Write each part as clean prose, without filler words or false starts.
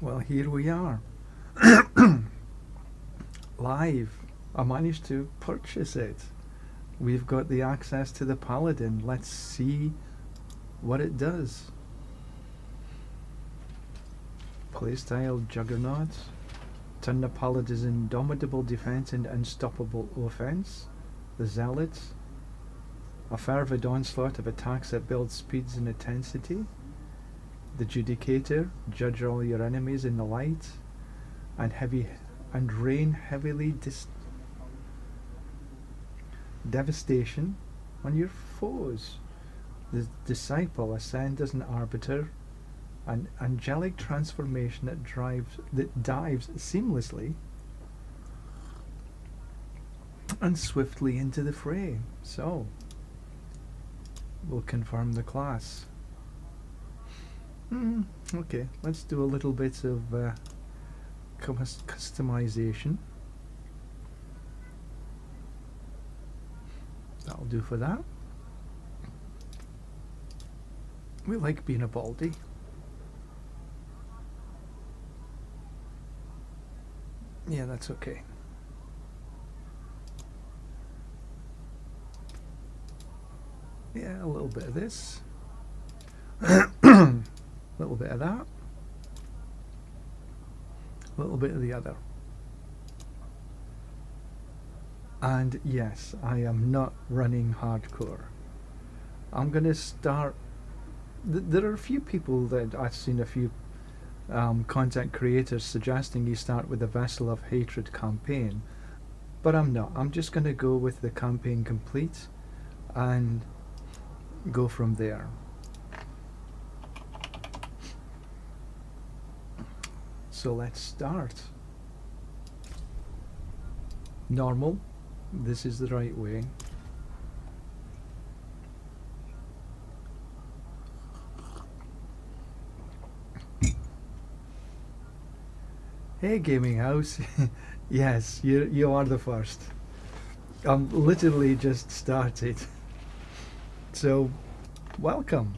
Well, here we are. Live. I managed to purchase it. We've got the access to the Paladin. Let's see what it does. Playstyle Juggernaut. Turn the Paladin's indomitable defense into unstoppable offense. The Zealots. A fervid onslaught of attacks that build speeds and intensity. The Judicator. Judge all your enemies in the light. And rain heavily devastation on your foes. The Disciple. Ascend as an arbiter. An angelic transformation that dives seamlessly and swiftly into the fray. So we'll confirm the class. Okay, let's do a little bit of customization. That'll do for that. We like being a baldy. Yeah, that's okay. Yeah, a little bit of this. A little bit of that. A little bit of the other. And yes, I am not running hardcore. I'm going to start... there are a few people that I've seen, a few content creators suggesting you start with the Vessel of Hatred campaign, but I'm not. I'm just going to go with the campaign complete and go from there. So let's start. Normal. This is the right way. Hey, Gaming House. Yes, you are the first. I'm literally just started. So, welcome.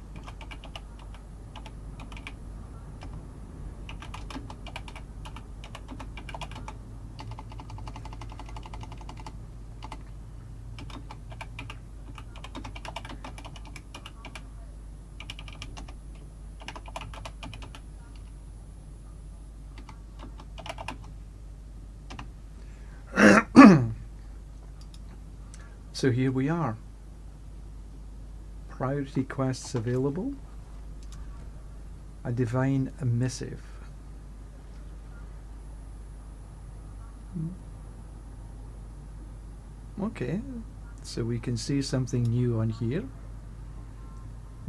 So here we are. Priority quests available. A divine missive. Okay, so we can see something new on here.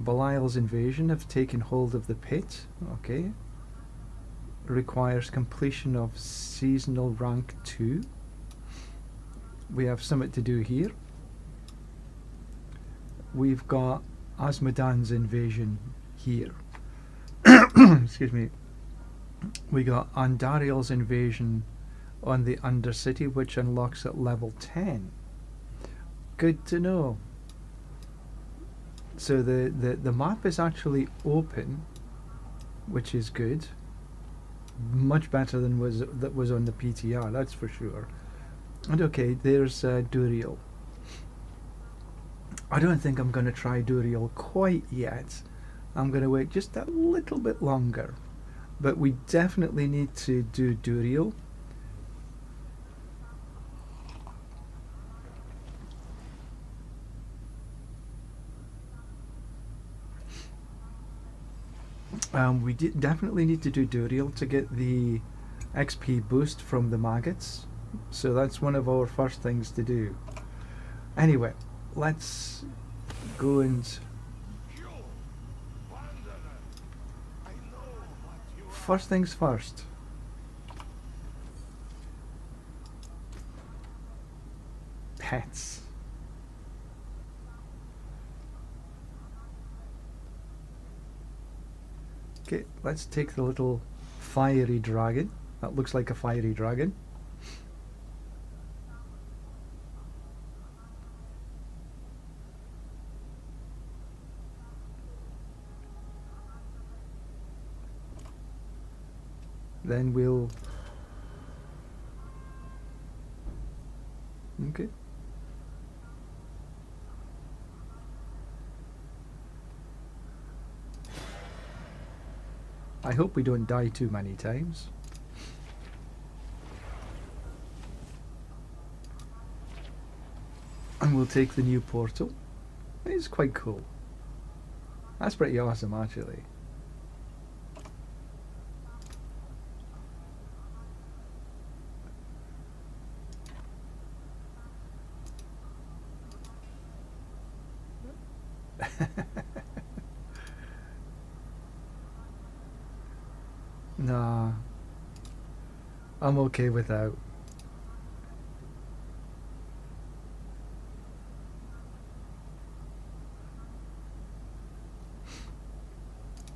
Belial's invasion have taken hold of the pit. Okay. Requires completion of seasonal rank 2. We have something to do here. We've got Asmodan's invasion here. Excuse me. We got Andariel's invasion on the Undercity, which unlocks at level 10. Good to know. So the map is actually open, which is good. Much better than that was on the PTR, that's for sure. And okay, there's Duriel. I don't think I'm going to try Duriel quite yet. I'm going to wait just a little bit longer. But we definitely need to do Duriel. We definitely need to do Duriel to get the XP boost from the maggots. So that's one of our first things to do. Anyway, let's go and... First things first. Pets. Okay, let's take the little fiery dragon. That looks like a fiery dragon. then we'll... Okay. I hope we don't die too many times. And we'll take the new portal. It's quite cool. That's pretty awesome, actually. Nah, I'm okay without.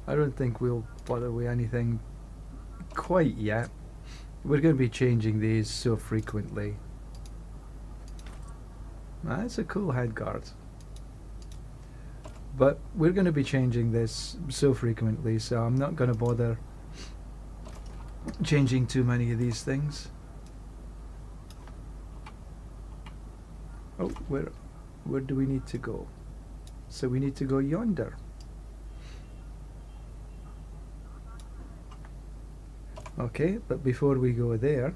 I don't think we'll bother with anything quite yet. We're going to be changing these so frequently. That's a cool headguard. But we're going to be changing this so frequently, so I'm not going to bother changing too many of these things. Oh, where do we need to go? So we need to go yonder. Okay, but before we go there,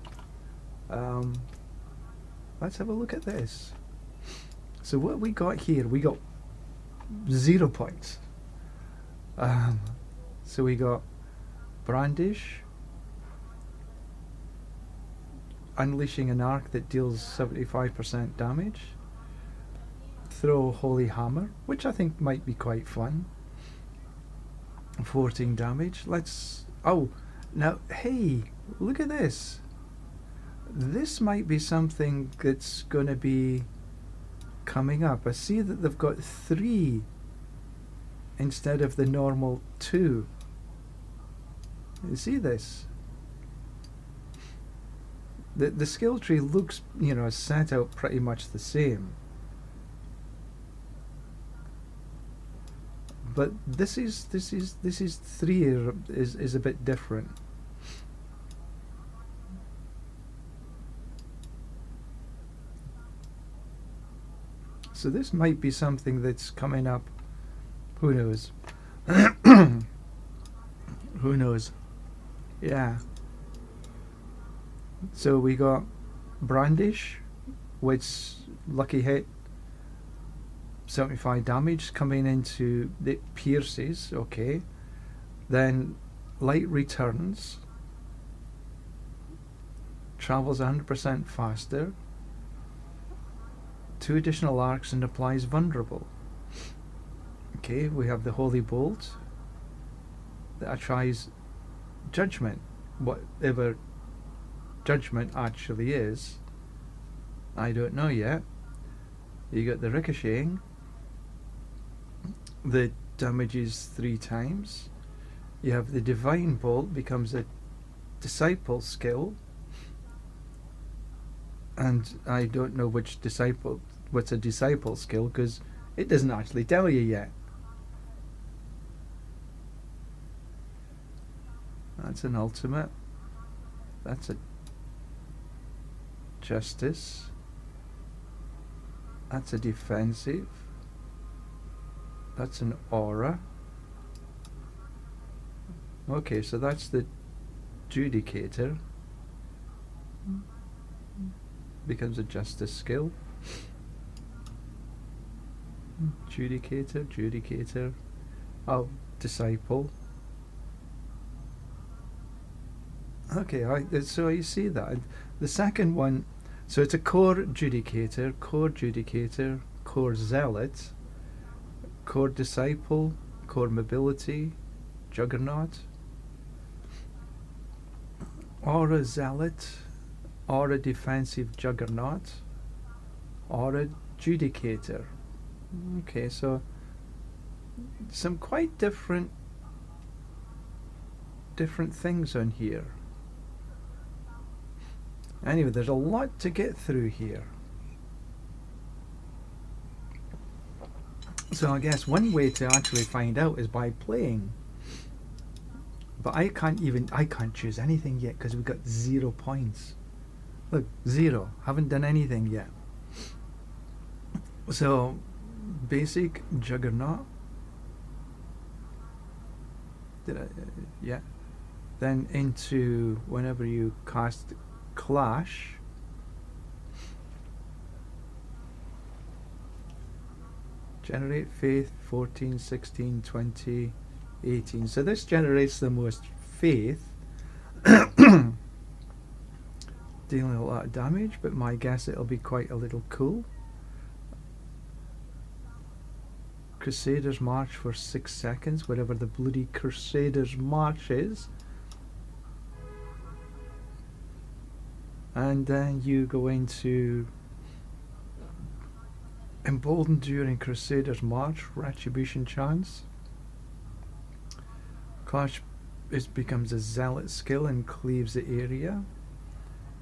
let's have a look at this. So what we got here, we got 0 points. So we got brandish, unleashing an arc that deals 75% damage, throw holy hammer, which I think might be quite fun, 14 damage. Let's... oh, now, hey, look at this. This might be something that's going to be coming up. I see that they've got 3 instead of the normal 2. You see this? The skill tree looks, you know, set out pretty much the same. But this is 3 is a bit different. So this might be something that's coming up. Who knows? Who knows? Yeah. So we got brandish, which lucky hit, 75 damage coming into the pierces. Okay. Then light returns, travels 100% faster, 2 additional arcs, and applies vulnerable. Okay, we have the holy bolt that tries judgment, whatever judgment actually is. I don't know yet. You got the ricocheting that damages 3 times. You have the divine bolt, becomes a disciple skill, and I don't know what's a disciple skill, because it doesn't actually tell you yet. That's an ultimate. That's a justice. That's a defensive. That's an aura. Okay, so that's the judicator. Becomes a justice skill. Judicator. Oh, disciple. Okay, so you see that. The second one, so it's a core judicator, core zealot, core disciple, core mobility, juggernaut, aura zealot, aura defensive juggernaut, aura judicator. Okay, so some quite different things on here. Anyway, there's a lot to get through here. So I guess one way to actually find out is by playing. But I can't choose anything yet because we've got 0 points. Look, 0. Haven't done anything yet. So, basic Juggernaut. Yeah. Then into whenever you cast Clash. Generate Faith 14, 16, 20, 18. So this generates the most Faith. Dealing a lot of damage, but my guess it'll be quite a little cool. Crusader's March for 6 seconds, wherever the bloody Crusader's March is. And then you go into Emboldened during Crusader's March, Retribution chance. Clash becomes a Zealot skill and cleaves the area.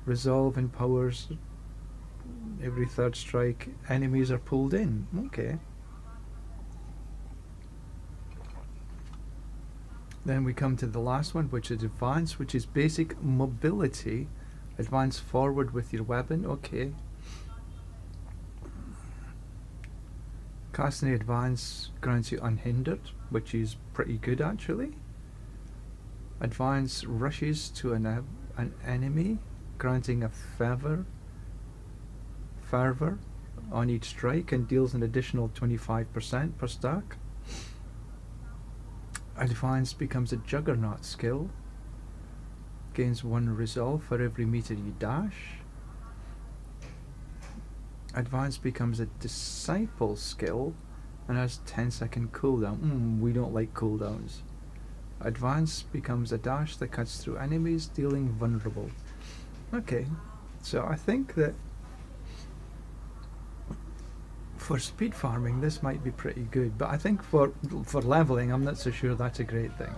Resolve empowers every third strike. Enemies are pulled in. Okay. Then we come to the last one, which is Advance, which is basic mobility. Advance forward with your weapon. Okay. Casting the Advance grants you Unhindered, which is pretty good actually. Advance rushes to an enemy, granting a fervor on each strike and deals an additional 25% per stack. Advance becomes a Juggernaut skill, gains 1 resolve for every meter you dash. Advance becomes a Disciple skill and has 10-second cooldown. We don't like cooldowns. Advance becomes a dash that cuts through enemies, dealing vulnerable. Okay, so I think that for speed farming this might be pretty good, but I think for leveling I'm not so sure that's a great thing.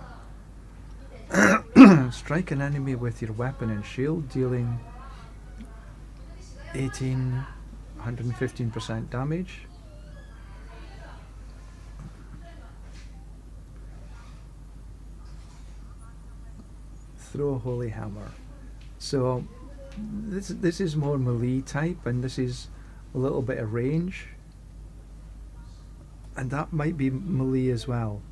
Strike an enemy with your weapon and shield, dealing 115% damage. Throw a Holy Hammer. So this is more melee type, and this is a little bit of range, and that might be melee as well.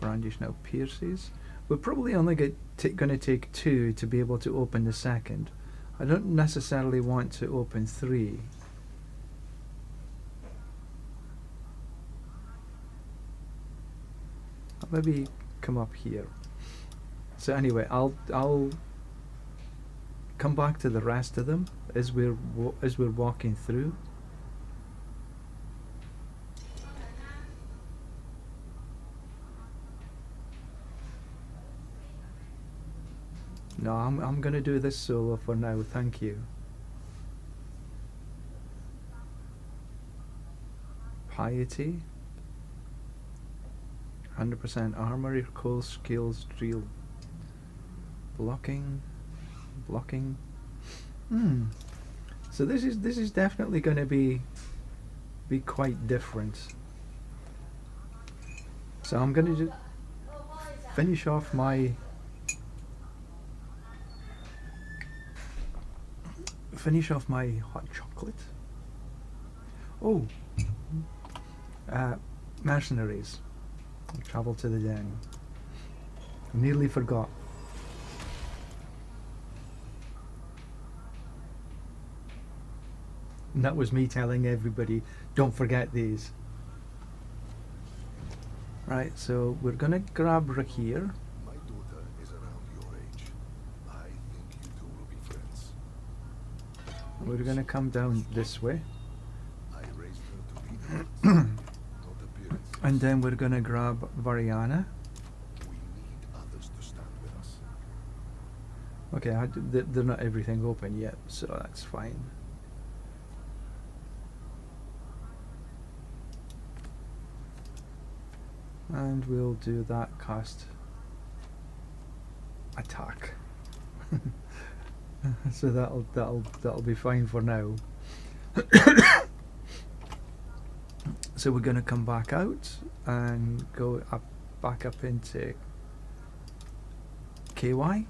Brandish now pierces. We're probably only going to take 2 to be able to open the second. I don't necessarily want to open 3. I'll maybe come up here. So anyway, I'll come back to the rest of them as we're walking through. No, I'm gonna do this solo for now, thank you. Piety. 100% armor, your core skills drill. Blocking. So this is definitely gonna be quite different. So I'm gonna just finish off my hot chocolate. Oh, mercenaries. Travel to the den. Nearly forgot. And that was me telling everybody, don't forget these. Right, so we're gonna grab Rakir. My daughter is around your age. I think you two will be friends. We're gonna come down this way. I raised her to be not appearance. And then we're gonna grab Variana. We need others to stand with us. Okay, they're not everything open yet, so that's fine. And we'll do that cast attack. So that'll be fine for now. So we're going to come back out and go up, back up into KY.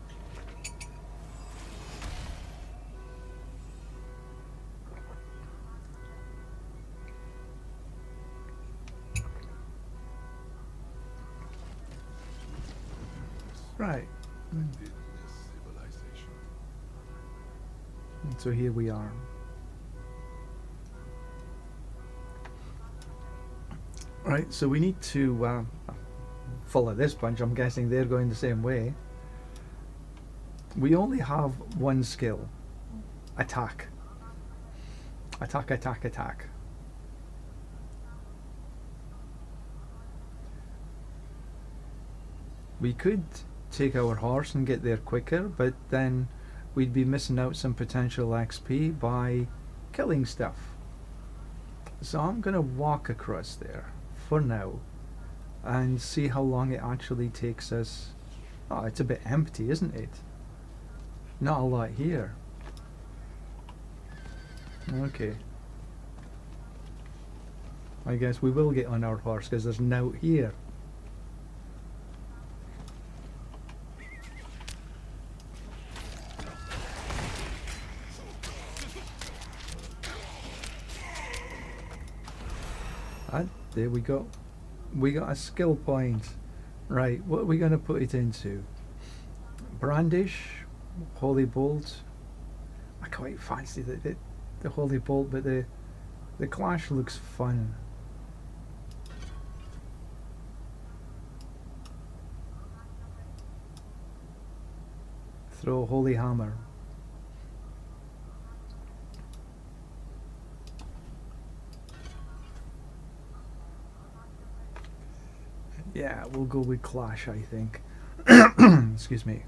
Right. Did this civilization. And so here we are. Right, so we need to follow this bunch. I'm guessing they're going the same way. We only have one skill. Attack. Attack, attack, attack. We could take our horse and get there quicker, but then we'd be missing out some potential XP by killing stuff. So I'm going to walk across there for now and see how long it actually takes us. Oh, it's a bit empty, isn't it? Not a lot here. Okay. I guess we will get on our horse because there's no here. And there we go. We got a skill point. Right, what are we going to put it into? Brandish, Holy Bolt. I quite fancy the Holy Bolt, but the Clash looks fun. Throw Holy Hammer. Yeah, we'll go with Clash, I think. Excuse me.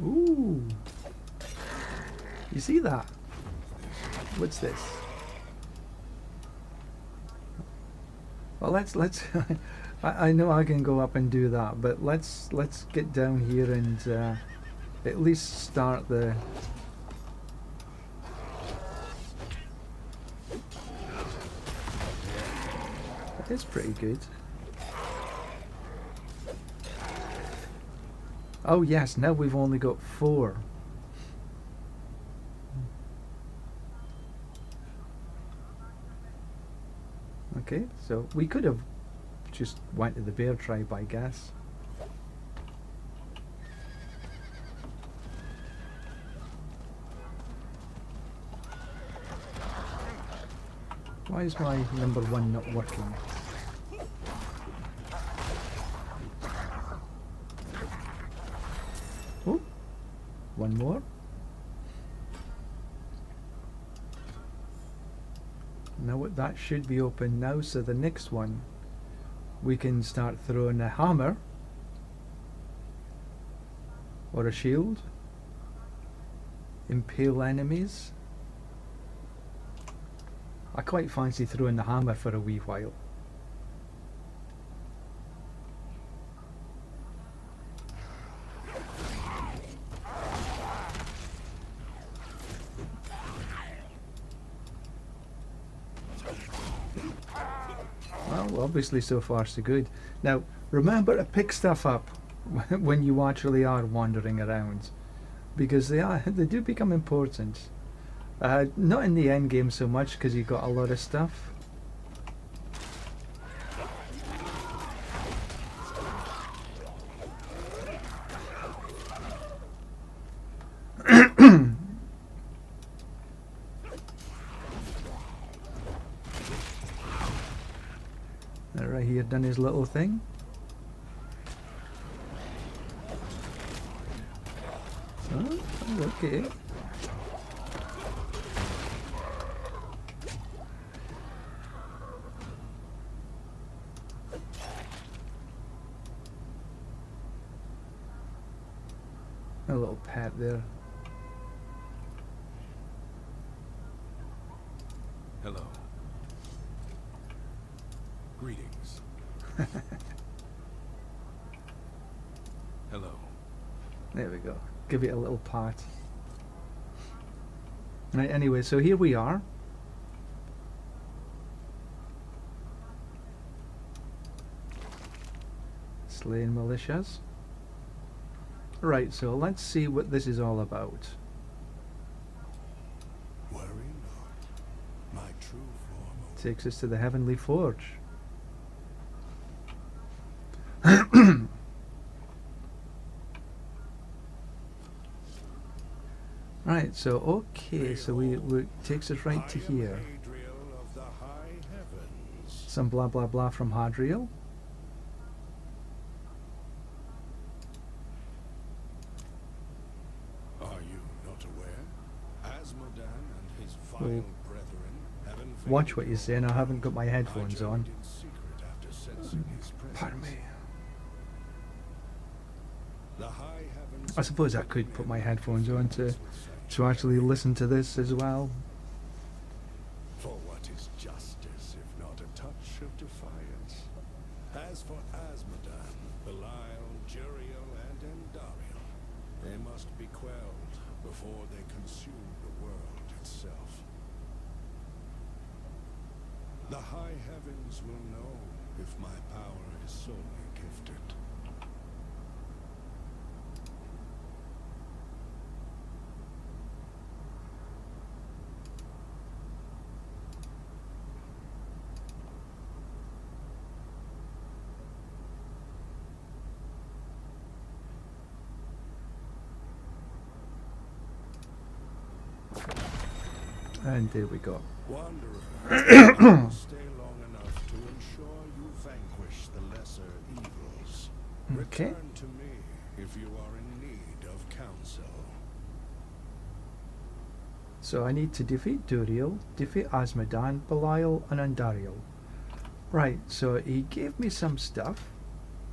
Ooh. You see that? What's this? Well, let's I know I can go up and do that, but let's get down here and at least start the... It's pretty good. Oh yes, now we've only got 4. Okay, so we could have just went to the bear tribe, I guess. Why is my number 1 not working? Oh, one more. Now what, that should be open now, so the next one we can start throwing a hammer or a shield, impale enemies. I quite fancy throwing the hammer for a wee while. Well, obviously so far so good. Now, remember to pick stuff up when you actually are wandering around, because they do become important. Not in the end game so much, because you got a lot of stuff. Right here, done his little thing. Oh, okay. A little pet there. Hello. Greetings. Hello. There we go. Give it a little pat. Right, anyway, so here we are. Slaying militias. Right, so let's see what this is all about. Worry not. My true form will Takes us to the Heavenly Forge. Right, so okay, so we takes us right to here. Hadriel of the high heavens. Some blah blah blah from Hadriel. Are you not aware? Asmodan and his vile Well, brethren have invaded Watch what you're your saying, I haven't got my I headphones on. journeyed in secret after sensing his Pardon me. presence. The high heavens I suppose I could put my headphones on to actually listen to this as well. For what is justice if not a touch of defiance? As for Asmodan, Belial, Juriel, and Endariel, they must be quelled before they consume the world itself. The high heavens will know if my power is solely gifted. And there we go. Wanderer, stay long enough to ensure you vanquish the lesser evils. Okay. Return to me if you are in need of counsel. So I need to defeat Duriel, defeat Asmodan, Belial, and Andariel. Right, so he gave me some stuff.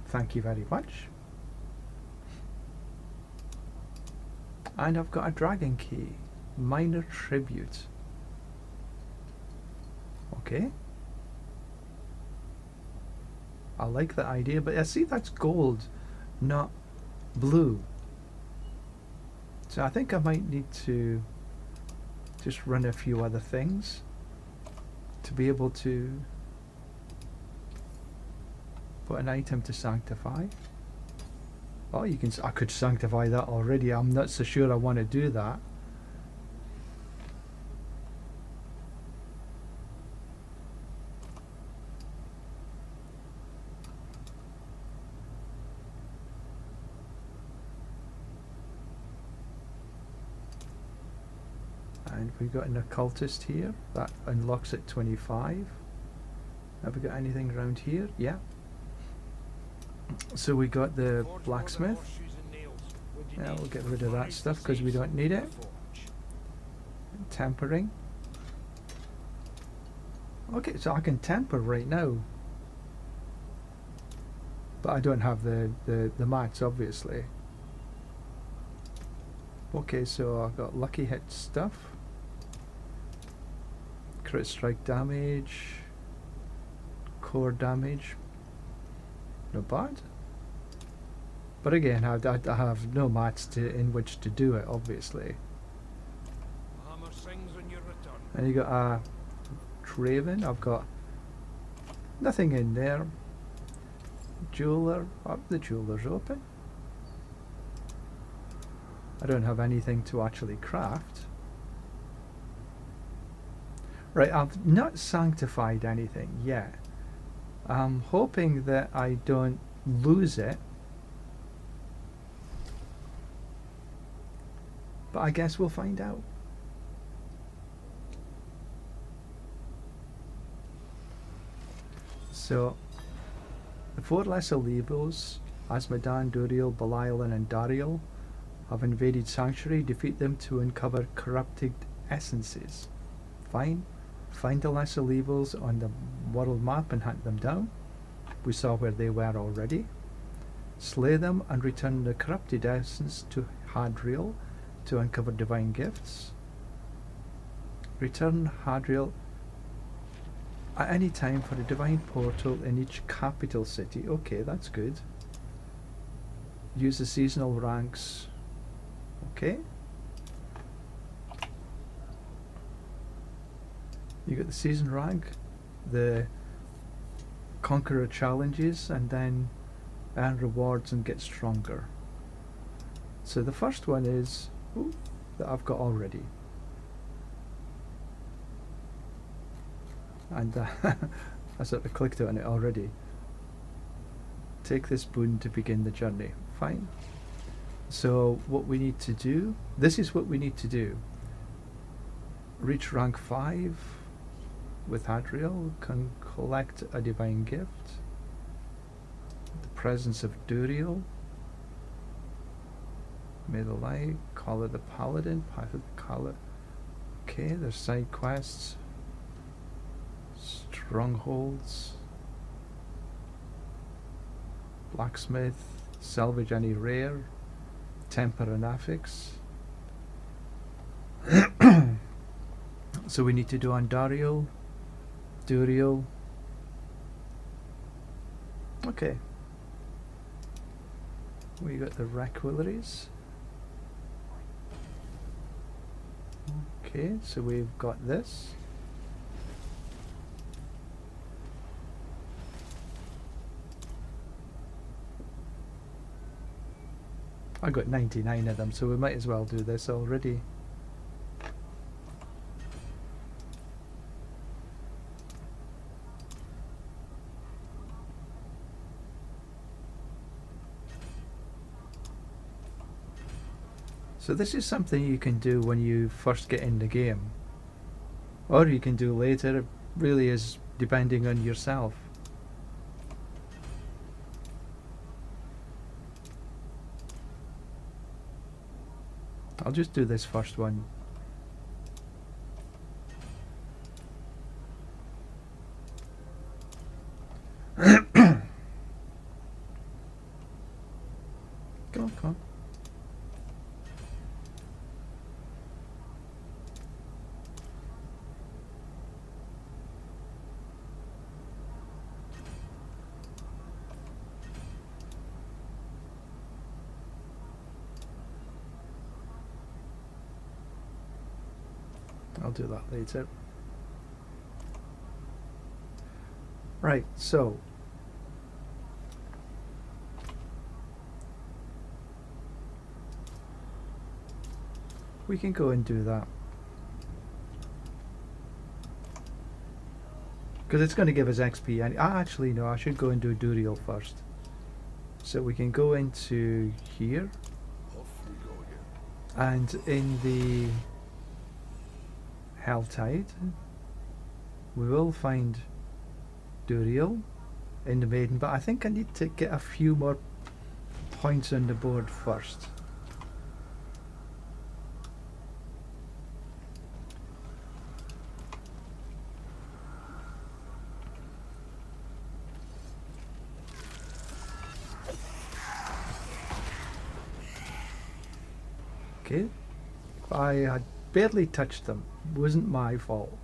Thank you very much. And I've got a dragon key. Minor tribute. Okay. I like the idea, but I see that's gold, not blue. So I think I might need to just run a few other things to be able to put an item to sanctify. Oh, you can. I could sanctify that already. I'm not so sure I want to do that. And we've got an occultist here that unlocks at 25. Have we got anything around here? Yeah. So we got the blacksmith. Yeah, we'll get rid of that stuff because we don't need it. Tempering. Okay, so I can temper right now. But I don't have the mats, obviously. Okay, so I've got lucky hit stuff. Crit strike damage. Core damage. Not bad. But again, I have no mats in which to do it, obviously. And you got a Draven. I've got nothing in there. Jeweler. Oh, the jeweler's open. I don't have anything to actually craft. Right, I've not sanctified anything yet. I'm hoping that I don't lose it. But I guess we'll find out. So, the four lesser evils, Asmodan, Duriel, Belial, and Andariel, have invaded Sanctuary. Defeat them to uncover corrupted essences. Fine. Find the lesser evils on the world map and hunt them down. We saw where they were already. Slay them and return the corrupted essence to Hadriel to uncover divine gifts. Return Hadriel at any time for a divine portal in each capital city. Okay, that's good. Use the seasonal ranks Okay. You get the season rank, the conqueror challenges, and then earn rewards and get stronger. So the first one is that I've got already. And I sort of clicked on it already. Take this boon to begin the journey. Fine. So what we need to do, this is what we need to do. Reach rank 5 with Hadriel, can collect a divine gift. The presence of Duriel. May the light, call it the Paladin, path of the Call it. Okay, there's side quests. Strongholds. Blacksmith, salvage any rare, temper and affix. So we need to do Andariel, Duriel. Okay. We got the Requilaries. Okay, so we've got this. I got 99 of them, so we might as well do this already. So this is something you can do when you first get in the game, or you can do later. It really is depending on yourself. I'll just do this first one. Come on, come on. I'll do that later. Right, so we can go and do that. Because it's going to give us XP. And actually, no, I should go and do Duriel first. So we can go into here. Off we go again. And in the Helltide, we will find Duriel in the Maiden, but I think I need to get a few more points on the board first. Okay, I had barely touched them. Wasn't my fault.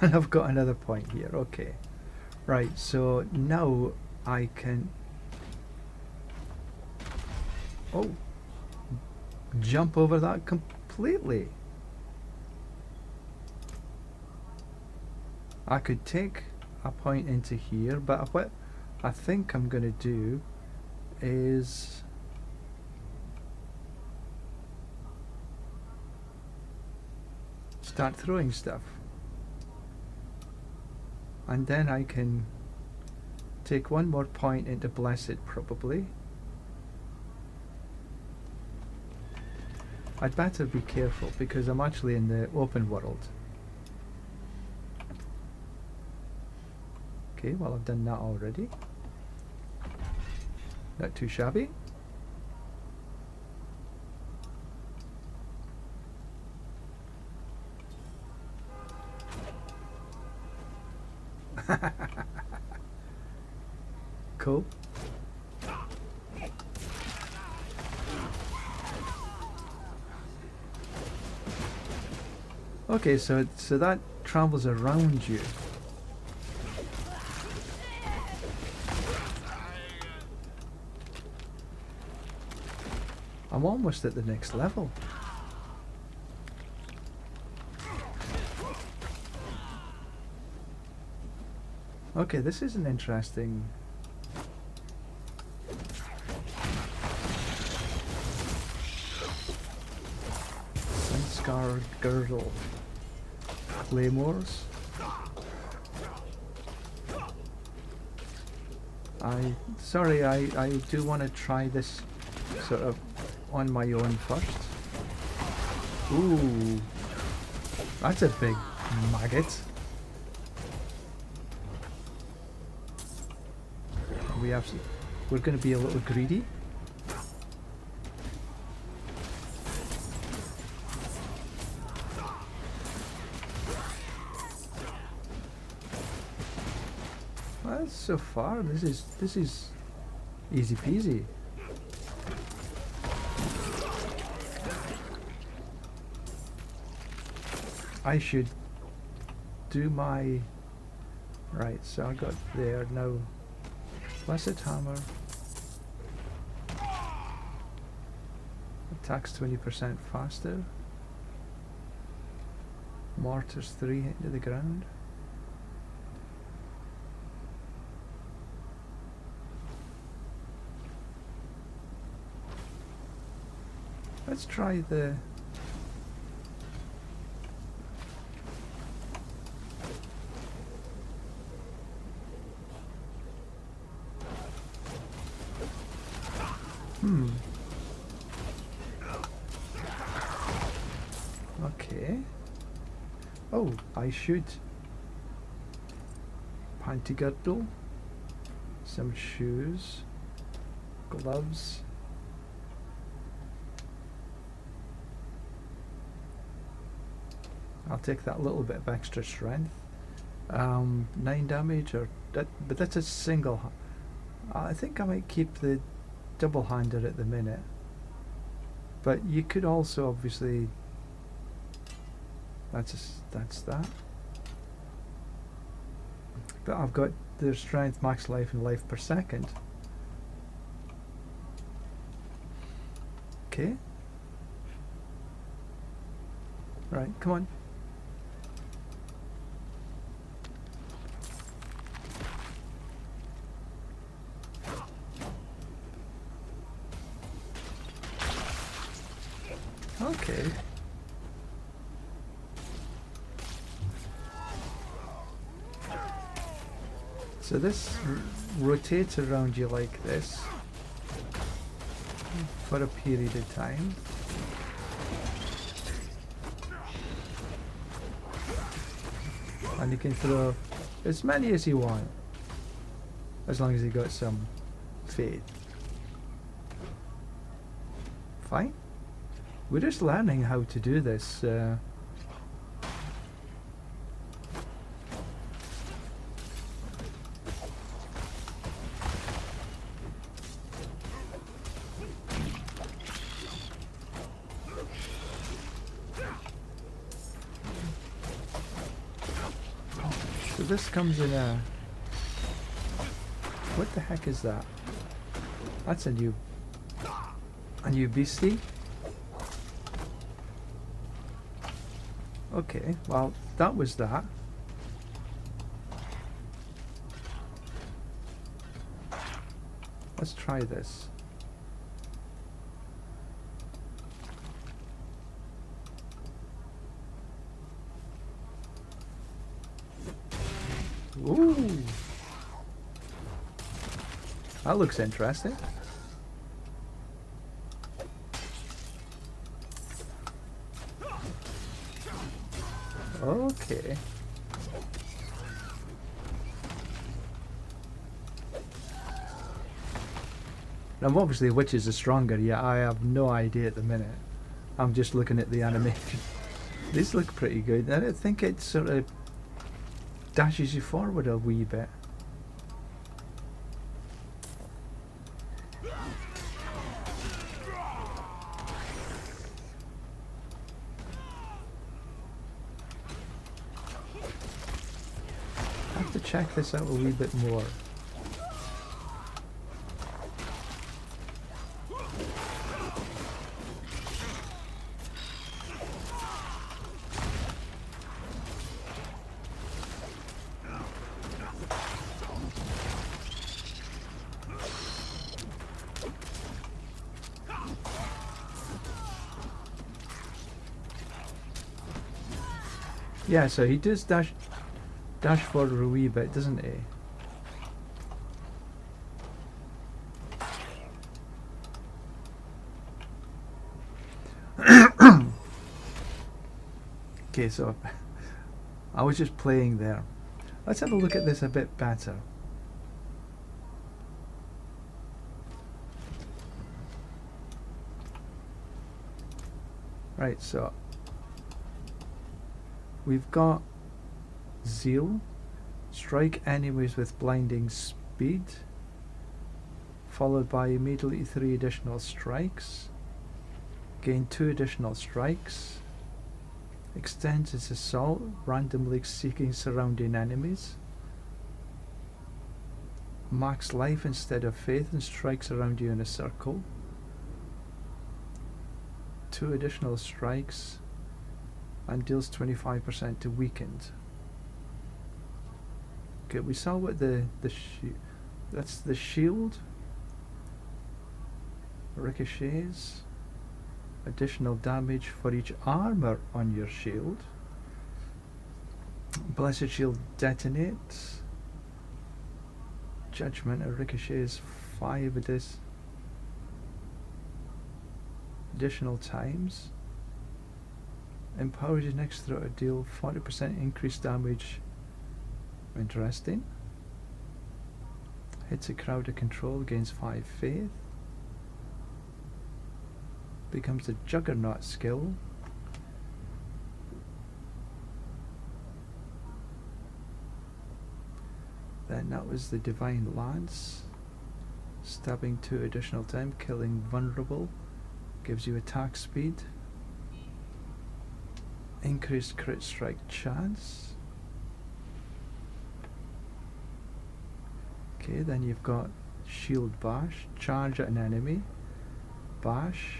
And I've got another point here. Okay, right. So now I can jump over that completely. I could take a point into here, but what I think I'm going to do is start throwing stuff, and then I can take one more point into Blessed probably. I'd better be careful because I'm actually in the open world. Okay, well, I've done that already. Not too shabby. Cool. Okay, so that travels around you. I'm almost at the next level. Okay, this is an interesting... Sun-scarred girdle. Claymores. I do want to try this sort of on my own first. Ooh, that's a big maggot. We're going to be a little greedy. Well, so far this is easy peasy. I should do my... Right, so I got there now. Blessed Hammer. Attacks 20% faster. Mortars 3 hit to the ground. Let's try the... Okay. Oh, I should. Panty girdle. Some shoes. Gloves. I'll take that little bit of extra strength. 9 damage, or that, but that's a single. I think I might keep the double-hander at the minute. But you could also obviously. That's that. But I've got their strength, max life, and life per second. Okay. Right, come on. Okay. So this rotates around you like this for a period of time. And you can throw as many as you want, as long as you got some faith. Fine. We're just learning how to do this. So this comes in a... What the heck is that? That's a new beastie? Okay, well, that was that. Let's try this. Ooh. That looks interesting. Okay. Now obviously witches are stronger, yeah, I have no idea at the minute. I'm just looking at the animation. These look pretty good, and I think it sort of dashes you forward a wee bit. I have to check this out a wee bit more. Yeah, so he does dash forward a wee bit, doesn't he? Okay, so I was just playing there. Let's have a look at this a bit better. Right, so we've got Zeal, strike enemies with blinding speed, followed by immediately 3 additional strikes, gain 2 additional strikes, extends its assault, randomly seeking surrounding enemies, max life instead of faith and strikes around you in a circle, 2 additional strikes, and deals 25% to weakened. Okay, we saw what that's the shield. Ricochets. Additional damage for each armor on your shield. Blessed shield detonates. Judgment ricochets 5 additional times. Empowers your next throw to deal 40% increased damage. Interesting. Hits a crowd of control, gains 5 faith. Becomes the Juggernaut skill. Then that was the Divine Lance. Stabbing 2 additional time, killing vulnerable. Gives you attack speed. Increased crit strike chance. Okay, then you've got Shield Bash. Charge at an enemy. Bash.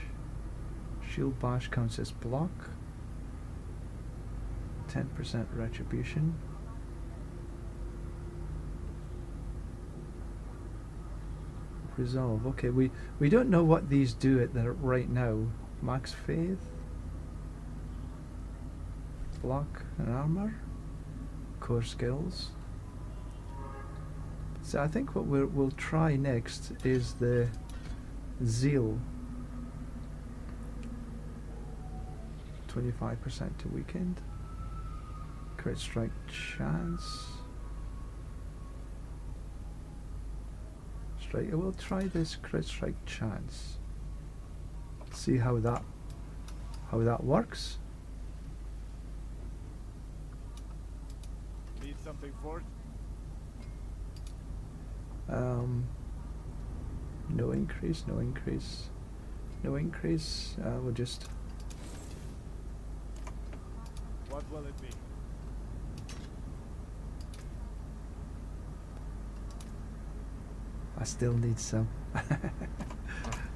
Shield Bash counts as block. 10% retribution. Resolve. Okay, we don't know what these do at the right now. Max faith. Block and armor. Core skills. So I think what we'll try next is the Zeal. 25% to weakened. Crit strike chance. Strike. We'll try this crit strike chance. See how that works. Need something for it? No increase. No increase. No increase. We'll just. What will it be? I still need some.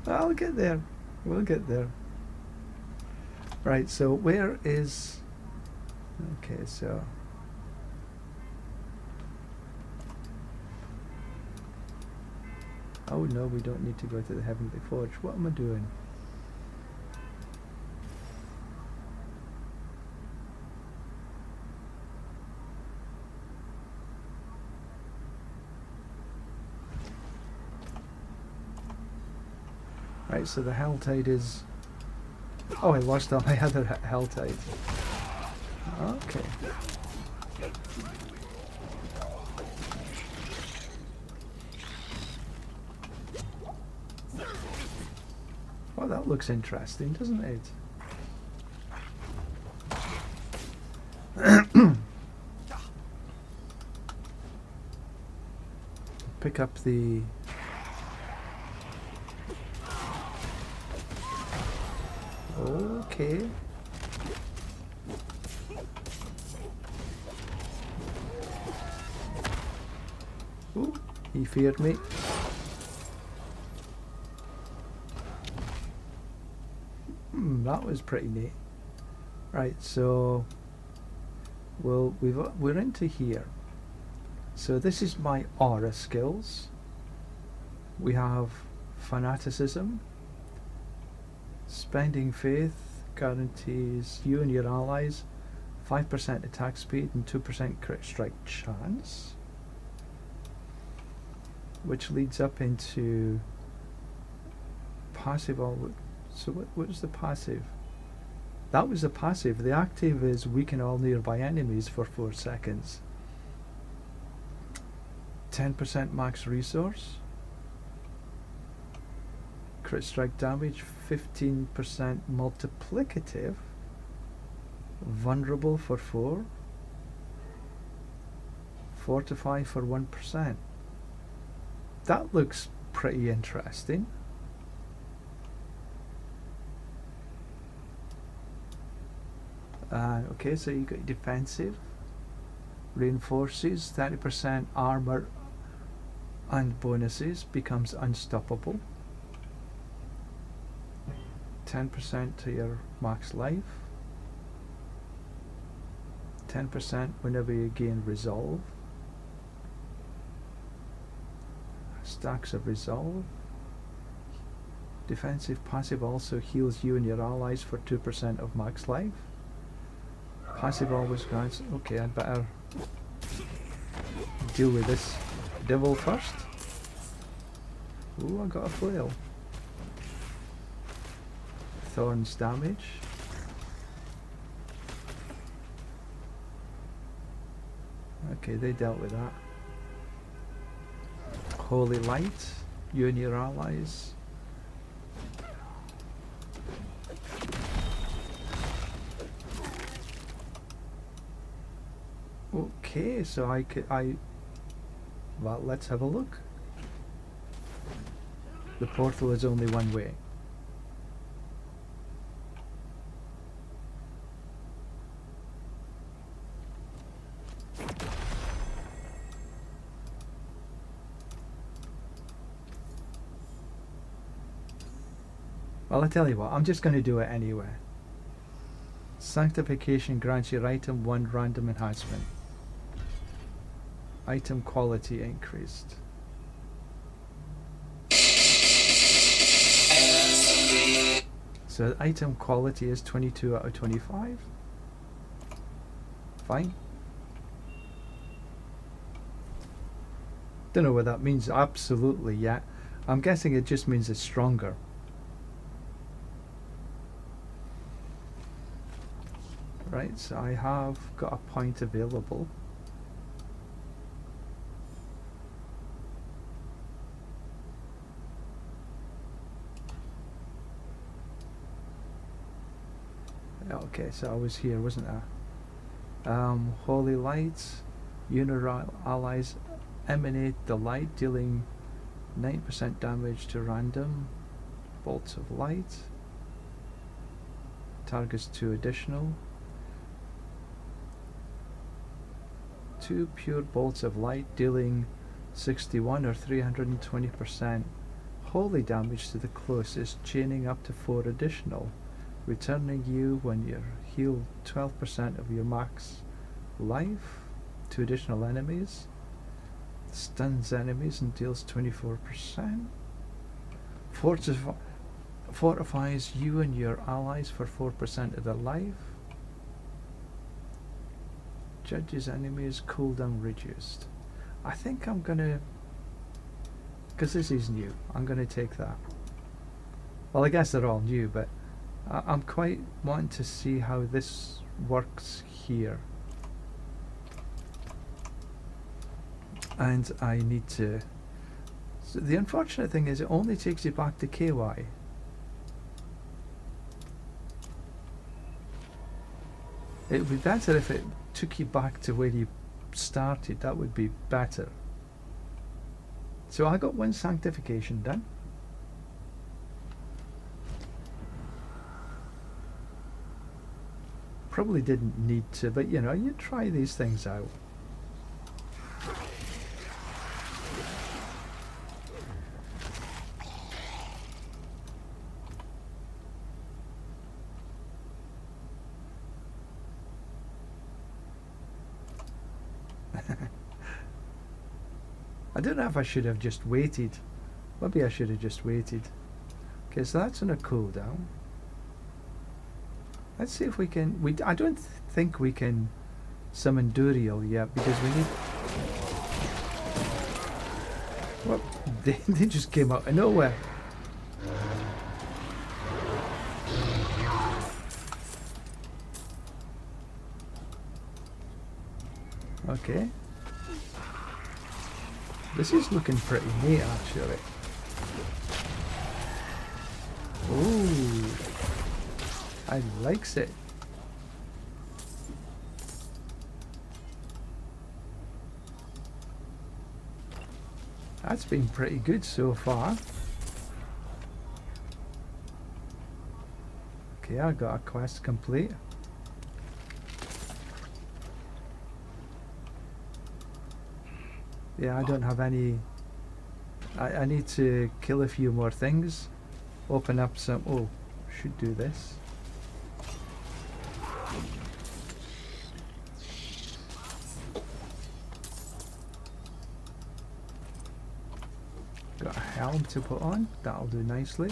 I'll get there. We'll get there. Right, so where is... Okay, so... Oh no, we don't need to go to the Heavenly Forge. What am I doing? Right, so the Hell Tide is... Oh, I lost all my other Hell Tide. Okay. Well, that looks interesting, doesn't it? Pick up the... Okay. Ooh, he feared me. That was pretty neat. Right, so we're into here. So this is my aura skills. We have fanaticism. Spending faith guarantees you and your allies 5% attack speed and 2% crit strike chance, which leads up into passive. So what was the passive? That was the passive. The active is weaken all nearby enemies for 4 seconds. 10% max resource. Crit strike damage, 15% multiplicative. Vulnerable for 4. Fortify for 1%. That looks pretty interesting. Okay, so you got defensive. Reinforces 30% armor and bonuses, becomes unstoppable. 10% to your max life. 10% whenever you gain resolve. Stacks of resolve. Defensive passive also heals you and your allies for 2% of max life. Passive always grants. Okay, I'd better deal with this devil first. Ooh, I got a flail. Thorns damage. Okay, they dealt with that. Holy light, you and your allies. Okay, so well, let's have a look. The portal is only one way. Well, I tell you what, I'm just going to do it anyway. Sanctification grants your item 1 random enhancement. Item quality increased. So item quality is 22 out of 25. Fine. Don't know what that means absolutely yet. I'm guessing it just means it's stronger. Right, so I have got a point available. Okay, so I was here, wasn't I? Holy lights, unit allies emanate the light, dealing 9% damage to random bolts of light. Targets 2 additional. 2 pure bolts of light, dealing 61 or 320% holy damage to the closest, chaining up to 4 additional. Returning you when you heal 12% of your max life to additional enemies. Stuns enemies and deals 24%. Fortifies you and your allies for 4% of their life. Judges enemies cooldown reduced. I think I'm gonna, because this is new, I'm gonna take that. Well, I guess they're all new, but I'm quite wanting to see how this works here. And I need to... So the unfortunate thing is it only takes you back to KY. It would be better if it took you back to where you started. That would be better. So I got 1 sanctification done. Probably didn't need to, but you know, you try these things out. I don't know if I should have just waited. Maybe I should have just waited. Okay, so that's on a cooldown. Let's see if we can. I don't think we can summon Duriel yet because we need. What? They just came out of nowhere. Okay. This is looking pretty neat, actually. Ooh, I likes it. That's been pretty good so far. Okay, I got a quest complete. Yeah, I don't have any. I need to kill a few more things. Open up some. Oh, should do this. Got a helm to put on. That'll do nicely.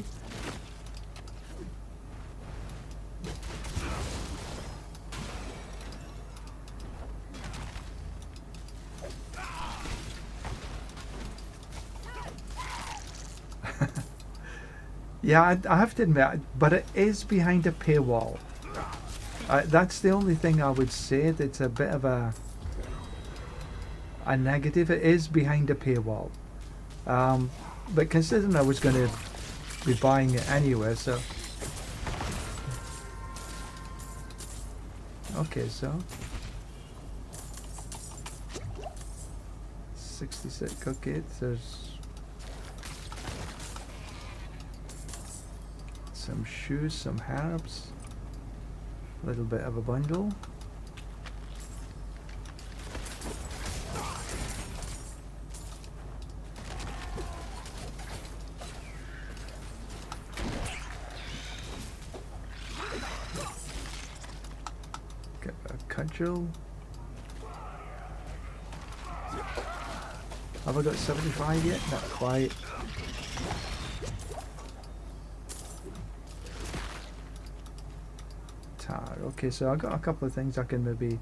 Yeah, I have to admit, but it is behind a paywall. That's the only thing I would say that's a bit of a negative. It is behind a paywall. But considering I was going to be buying it anyway, so... Okay, so... 66, okay, there's... some shoes, some herbs, a little bit of a bundle. Get a cudgel. Have I got 75 yet? Not quite. Okay, so I got a couple of things I can maybe...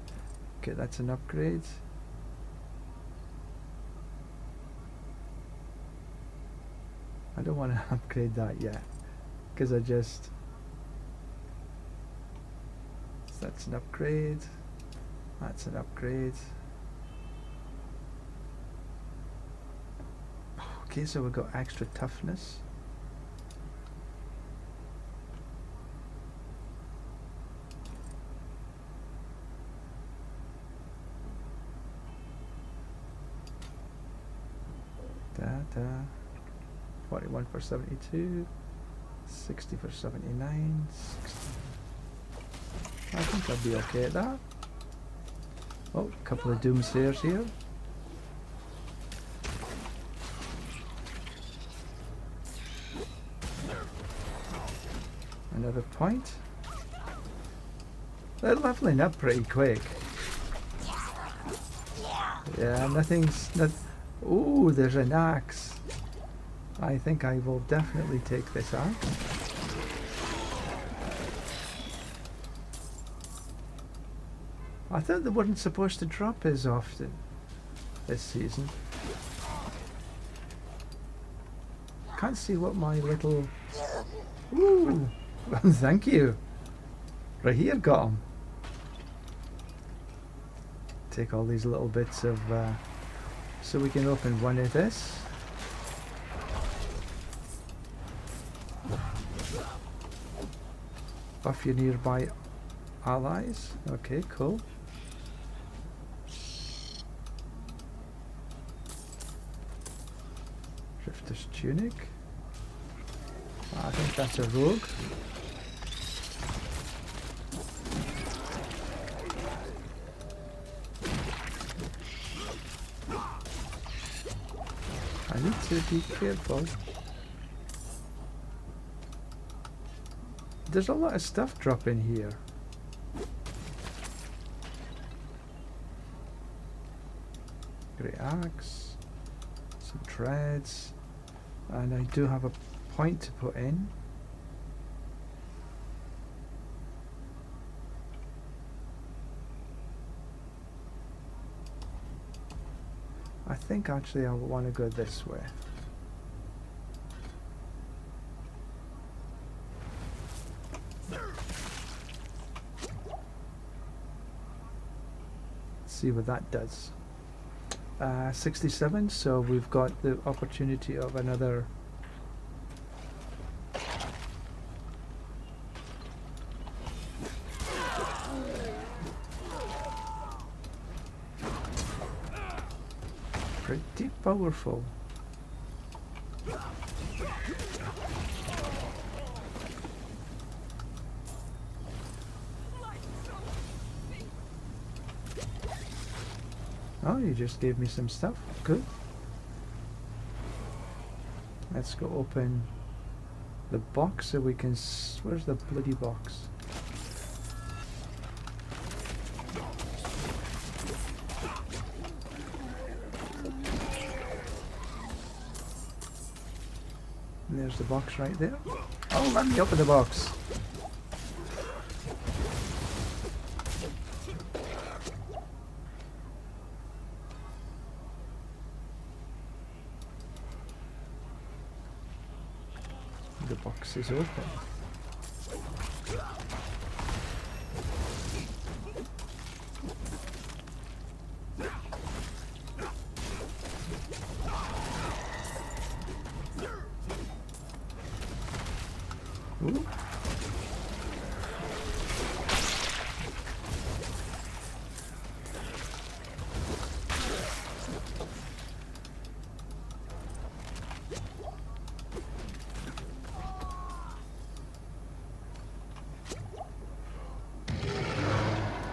Okay, that's an upgrade. I don't want to upgrade that yet, because I just... So that's an upgrade. That's an upgrade. Okay, so we've got extra toughness. Da. 41 for 72, 60 for 79, 60. I think I'll be okay at that. Oh, a couple of doomsayers here. Another point. They're leveling up pretty quick. Yeah, nothing's... Ooh, there's an axe. I think I will definitely take this axe. I thought they weren't supposed to drop as often this season. Can't see what my little... Ooh, thank you. Right here, got him. Take all these little bits of... so we can open one of this. Buff your nearby allies. Okay, cool. Drifter's tunic. I think that's a rogue. I need to be careful. There's a lot of stuff dropping here. Great axe, some treads, and I do have a point to put in. I think actually I want to go this way. See what that does. 67, so we've got the opportunity of another. Pretty powerful. Oh, you just gave me some stuff. Good. Let's go open the box so we can. Where's the bloody box? And there's the box right there. Oh, let me open the box. The box is open. Ooh.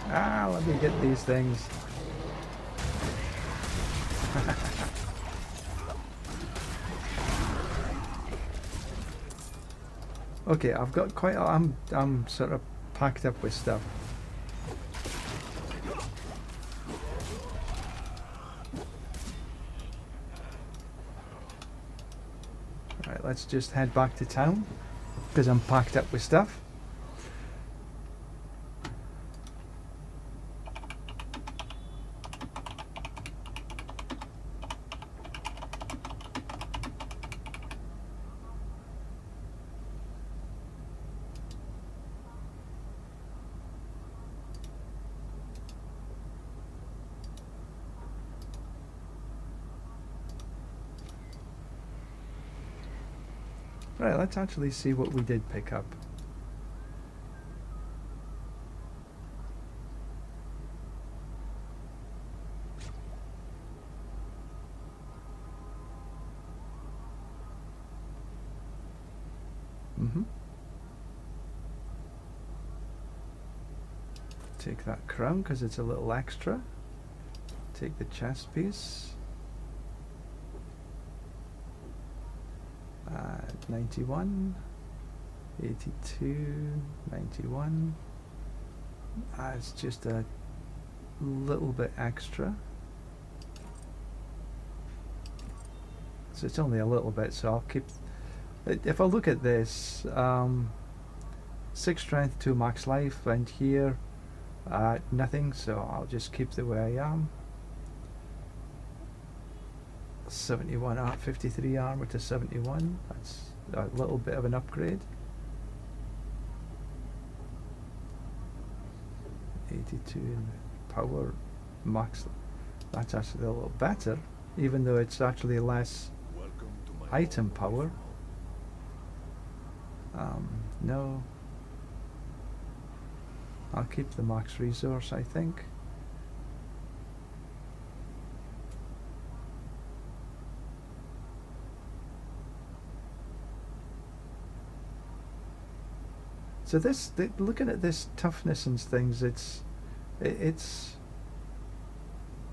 Ah, let me get these things. Okay, I've got quite a, I'm sort of packed up with stuff. Right, let's just head back to town because I'm packed up with stuff. Right, let's actually see what we did pick up. Take that crown because it's a little extra. Take the chest piece. 91, 82, 91. It's just a little bit extra. So it's only a little bit, so I'll keep. If I look at this, 6 strength, 2 max life, and here nothing, so I'll just keep the way I am. 71 art, 53 armor to 71. That's a little bit of an upgrade. 82 in power max. That's actually a little better, even though it's actually less item power. No. I'll keep the max resource, I think. So this, looking at this toughness and things, it's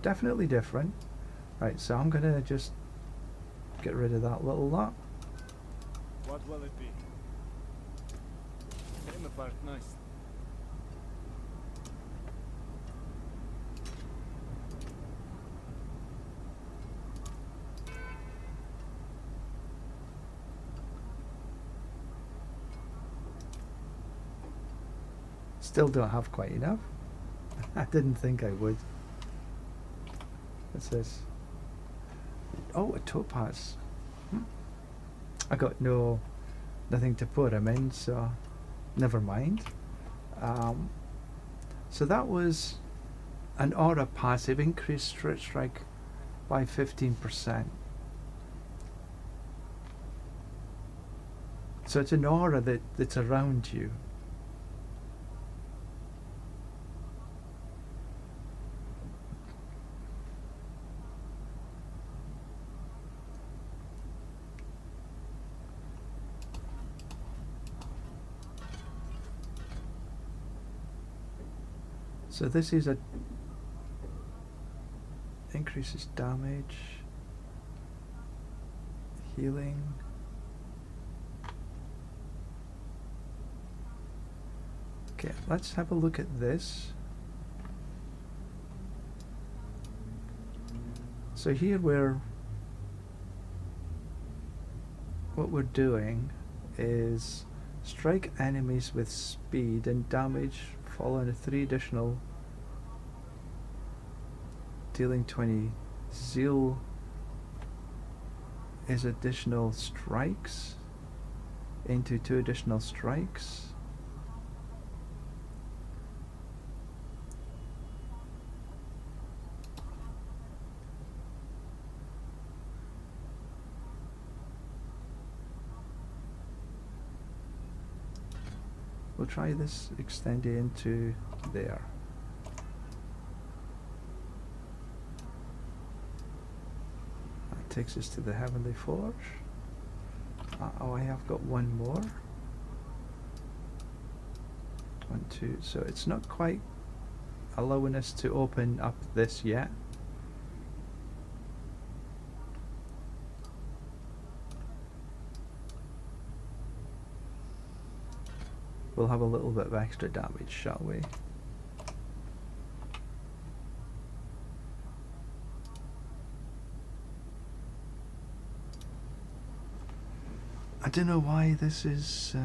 definitely different. Right, so I'm gonna just get rid of that little lot. What will it be? Came apart nice. Still don't have quite enough. I didn't think I would. What's this? Oh, a topaz. I got nothing to put him in, so never mind. So that was an aura passive, increased strike by 15%. So it's an aura that's around you. So this is a increases damage, healing. Okay, let's have a look at this. So here what we're doing is strike enemies with speed and damage following 3 additional, dealing 20. Zeal is additional strikes into 2 additional strikes. We'll try this extending into there. That takes us to the Heavenly Forge. Oh, I have got one more. 1, 2. So it's not quite allowing us to open up this yet. We'll have a little bit of extra damage, shall we? I don't know why this is...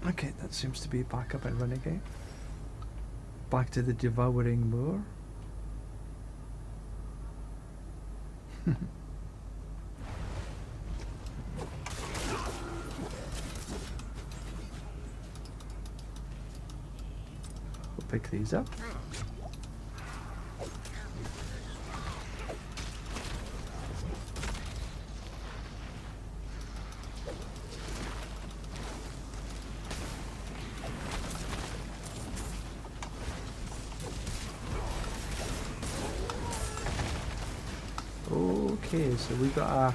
Okay, that seems to be back up and running again. Back to the Devouring Moor. We'll pick these up. Okay, so we got a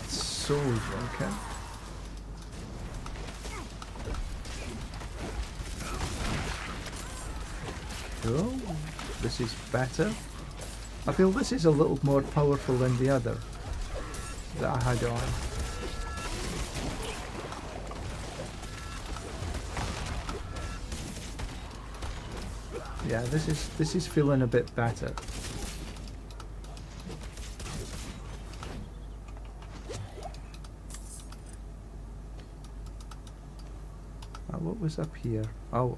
soldier, okay. Cool. This is better. I feel this is a little more powerful than the other that I had on. Yeah, this is feeling a bit better. What was up here? Oh,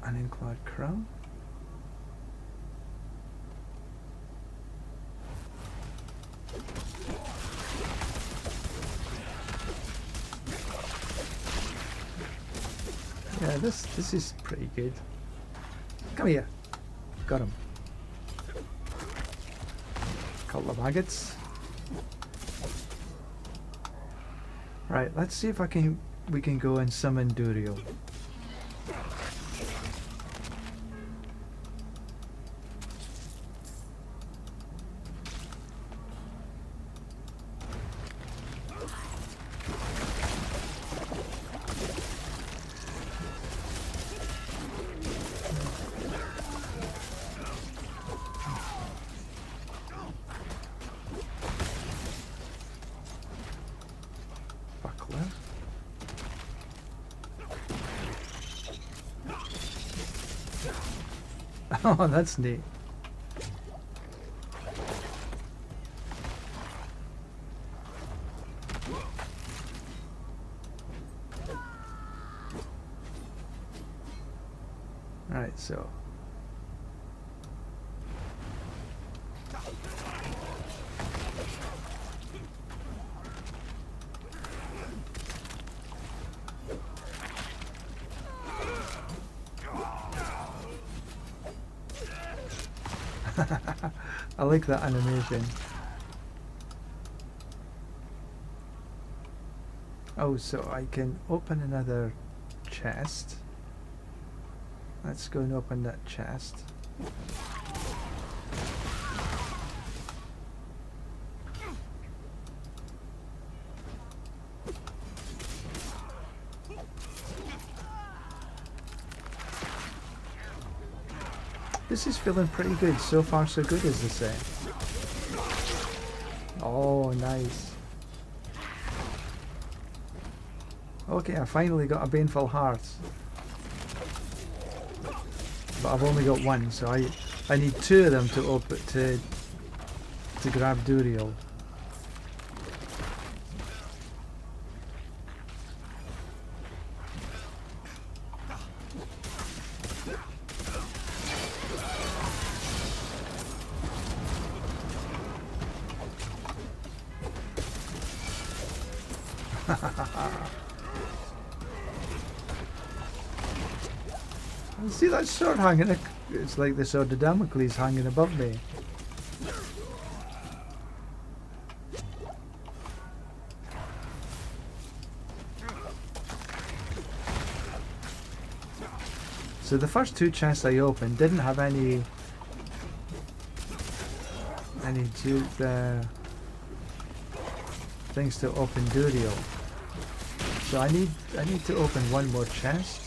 an ironclad crown. Yeah, this is pretty good. Come here. Got him. Couple of maggots. Right, let's see if we can go and summon Duriel. Oh, that's neat. So I like that animation. Oh, so I can open another chest. Let's go and open that chest. This is feeling pretty good. So far so good, as they say. Oh, nice. Okay, I finally got a Baneful Heart. But I've only got one, so I need two of them to open to grab Duriel. See that sword hanging? It's like the sword of Damocles hanging above me. So the first two chests I opened didn't have any things to open Duriel. So I need to open one more chest.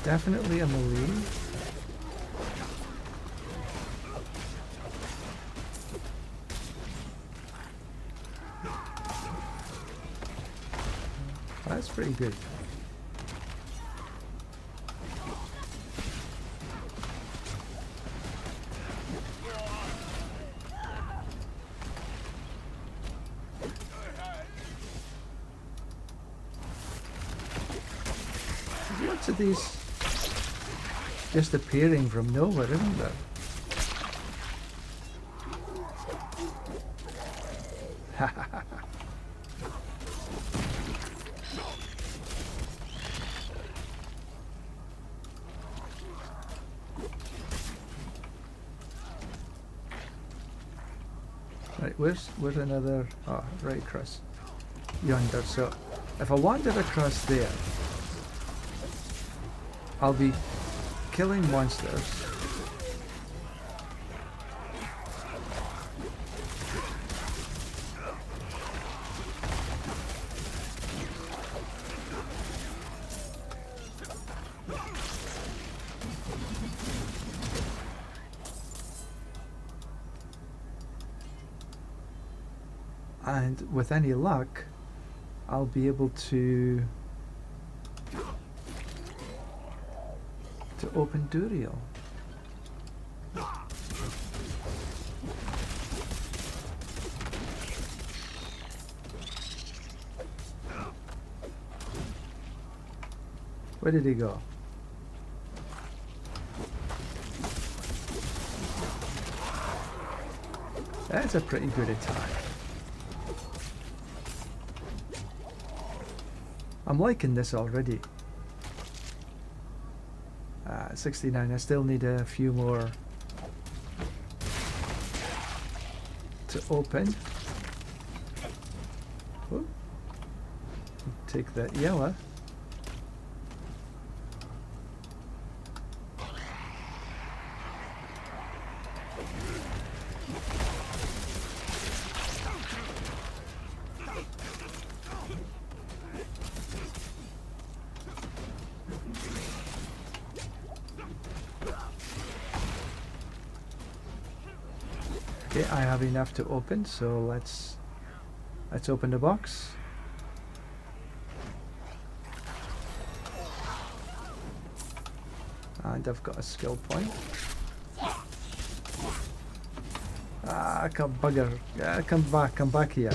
Definitely a melee. That's pretty good. There's lots of these just appearing from nowhere, isn't there? Right, where's another? Oh, right across yonder. So if I wander across there, I'll be killing monsters. And with any luck, I'll be able to open Duriel. Where did he go? That's a pretty good attack. I'm liking this already. 69. I still need a few more to open. Oh. Take that yellow. Okay, I have enough to open, so let's open the box. And I've got a skill point. Ah, come bugger. Come back here.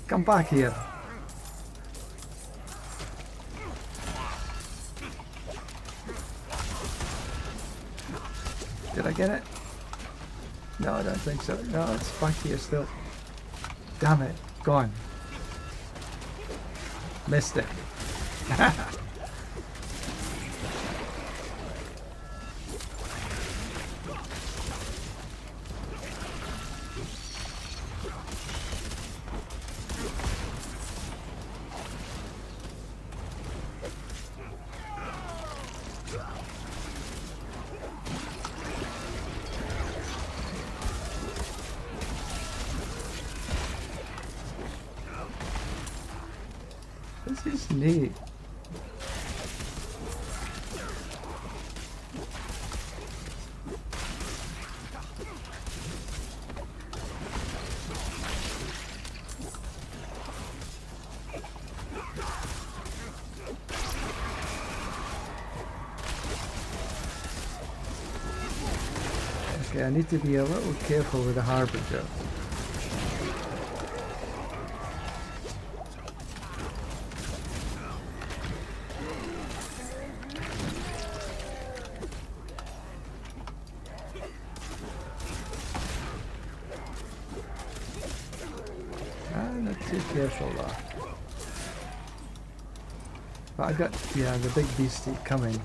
Come back here. Did I get it? No, I don't think so. No, it's back here still. Damn it. Gone. Missed it. This is neat. Okay, I need to be a little careful with the Harbinger. Not too careful though. But I got, yeah, the big beastie coming.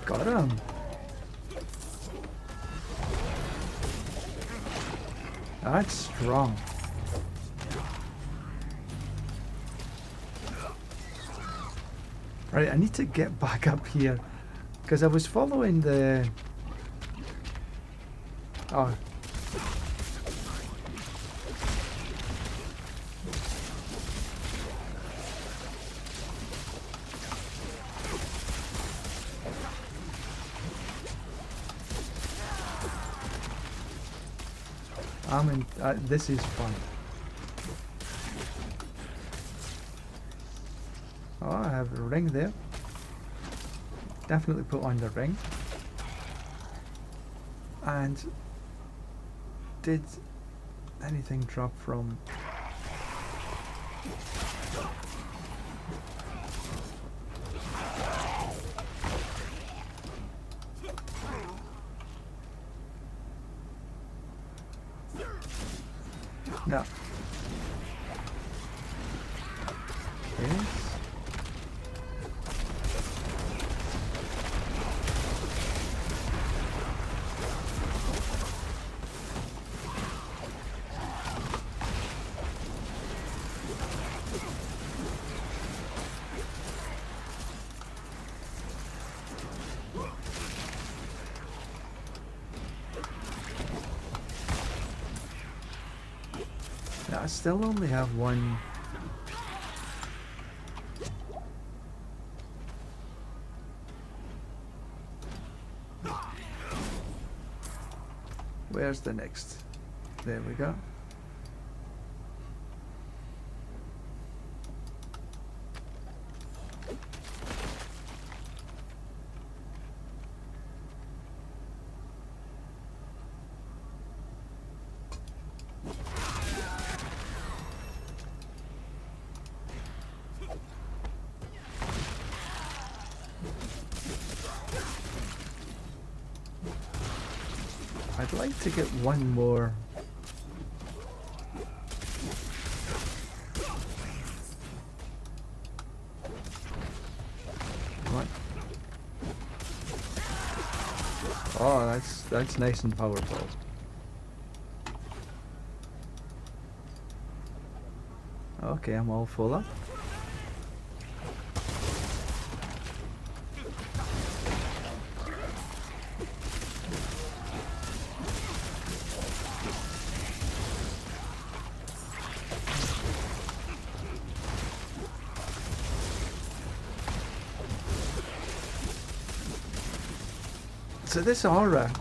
Got him. That's strong. Right, I need to get back up here because I was following the... Oh. I'm in... this is fun. Oh, I have a ring there. Definitely put on the ring. And did anything drop from... No. Yes. I still only have one. Where's the next? There we go. I'd like to get one more. What? Oh, that's nice and powerful. Okay, I'm all full up. So this aura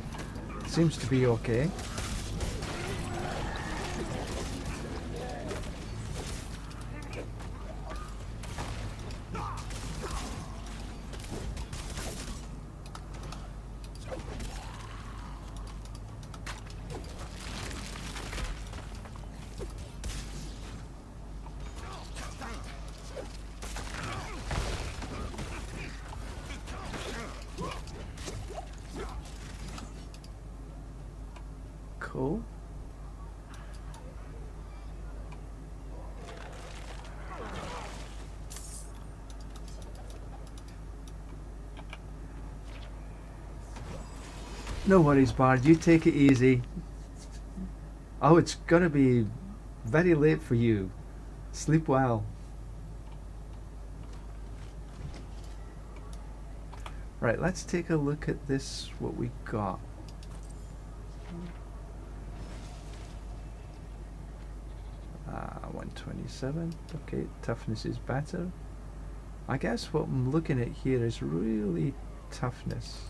Seems to be okay. Cool. No worries, Bard. You take it easy. Oh, it's gonna be very late for you. Sleep well. Right, let's take a look at this, what we got. Ah, 127. Okay, toughness is better. I guess what I'm looking at here is really toughness.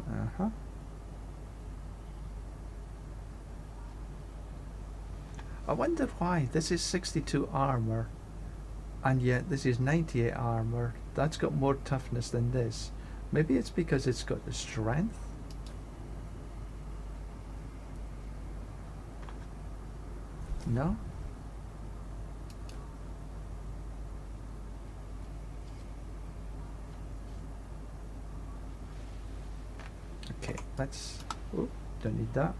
Uh-huh. I wonder why. This is 62 armor, and yet this is 98 armor. That's got more toughness than this. Maybe it's because it's got the strength? No? Okay, let's... Oh, don't need that.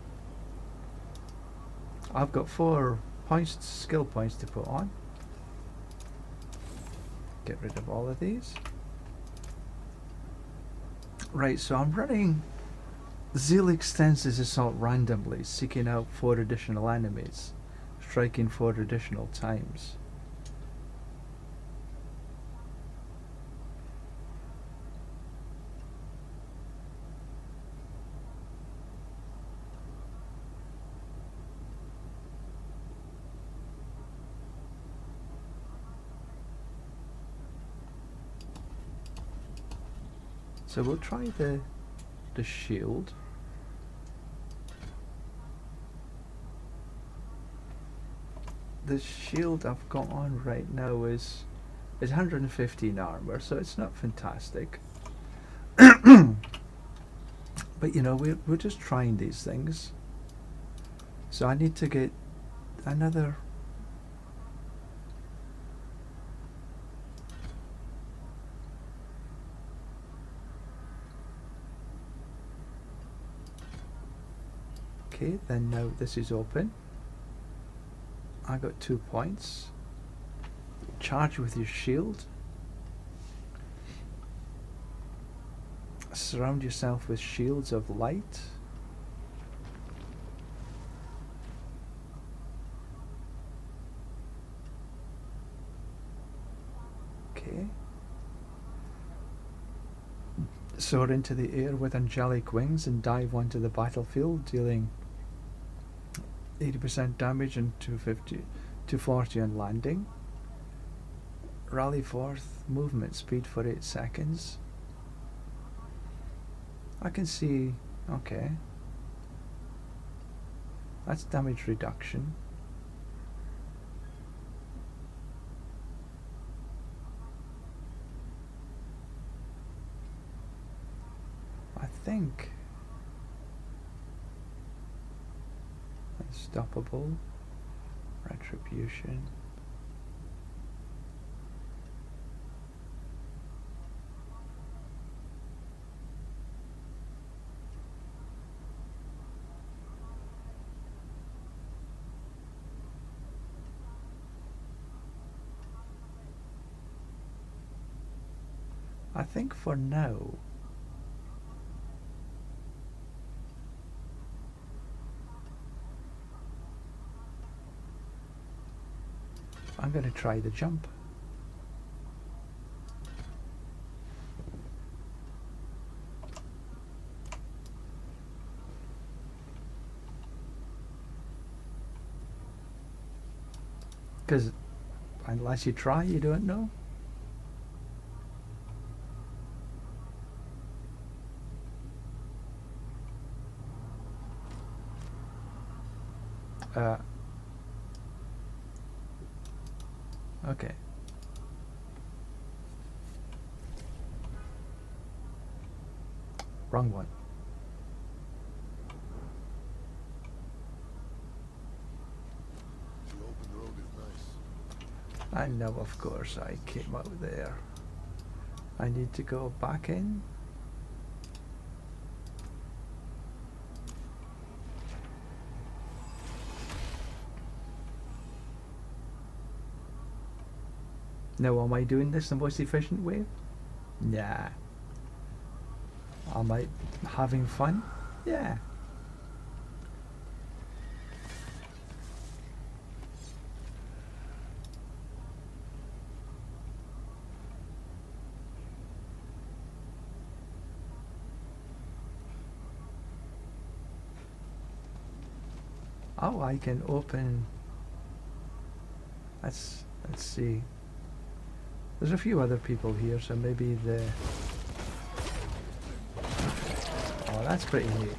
I've got 4 points, skill points to put on. Get rid of all of these. Right, so I'm running Zeal extends his assault randomly, seeking out 4 additional enemies, striking 4 additional times. So we'll try the shield. The shield I've got on right now is 115 armor, so it's not fantastic. But you know, we're just trying these things. So I need to get another... Okay, then now this is open. I got 2 points. Charge with your shield. Surround yourself with shields of light. Okay. Soar into the air with angelic wings and dive onto the battlefield, dealing 80% damage and 240 on landing. Rally forth movement speed for 8 seconds. I can see, okay. That's damage reduction. I think unstoppable, retribution. I think for now I'm going to try the jump. Because unless you try, you don't know. Okay. Wrong one. The open road is nice. I know, of course, I came out there. I need to go back in. Now, am I doing this the most efficient way? Nah. Am I having fun? Yeah. Oh, I can open. Let's see. There's a few other people here, so maybe the. Oh, that's pretty neat.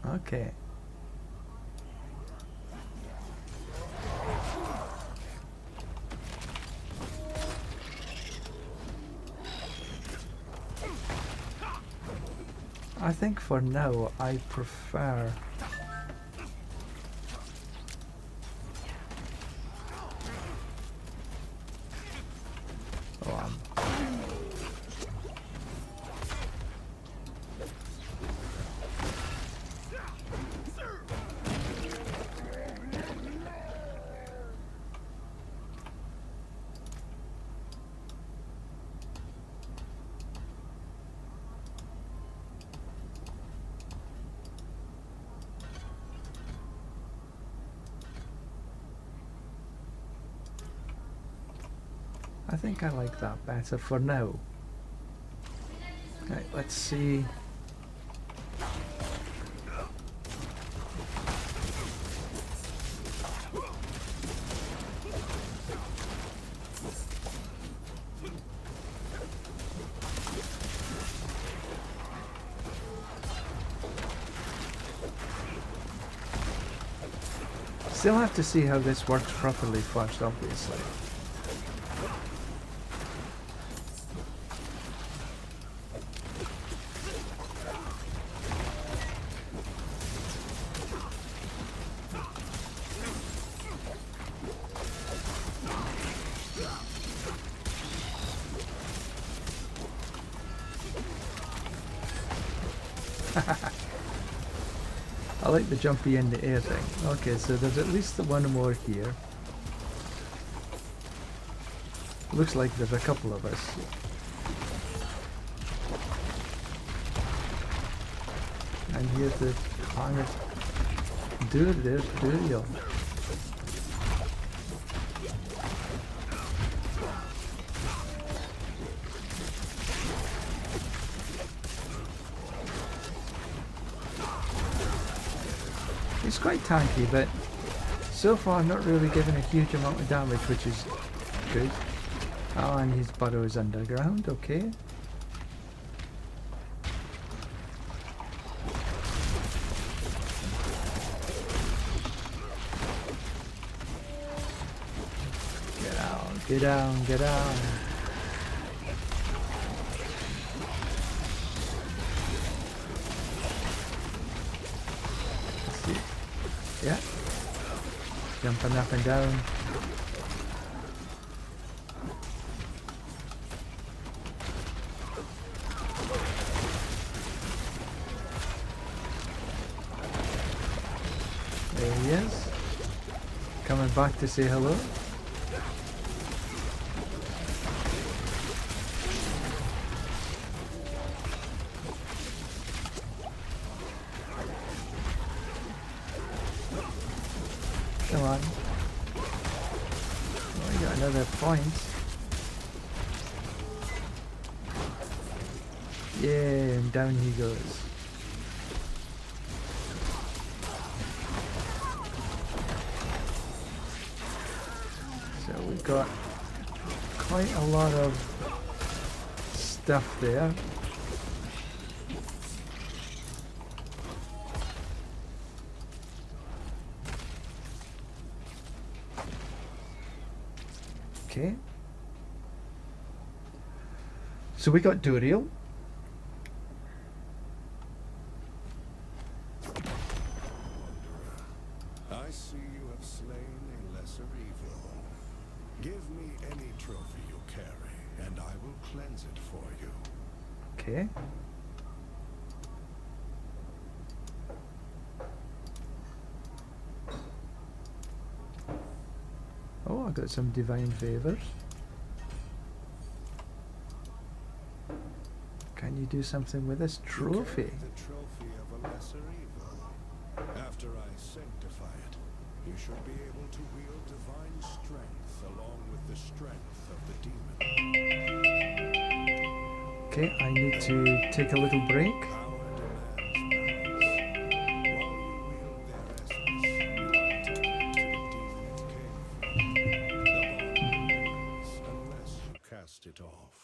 Okay. I think for now I prefer oh, I think I like that better for now. Right, let's see. Still have to see how this works properly first, obviously. I like the jumpy in the air thing. Okay, so there's at least the one more here. Looks like there's a couple of us. And here's the hanger. Dude, there's Durio. He's quite tanky, but so far not really giving a huge amount of damage, which is good. Oh, and his burrow is underground, okay. Get out, get down, get down. Yeah. Jumping up and down. There he is. Coming back to say hello. Come on. another point. Yeah, and down he goes. So we've got quite a lot of stuff there. Okay. So we got Duriel. I see you have slain a lesser evil. Give me any trophy you carry, and I will cleanse it for you. Okay. Oh, I got some divine favors. Can you do something with this You carry trophy? the trophy of a lesser evil. After I sanctify it, you should be able to wield divine strength along with the strength of the demon. Okay, I need to take a little break. Power demands balance. While you wield their essence, you are tethered to the demon it came from. The bond remains unless you cast it off.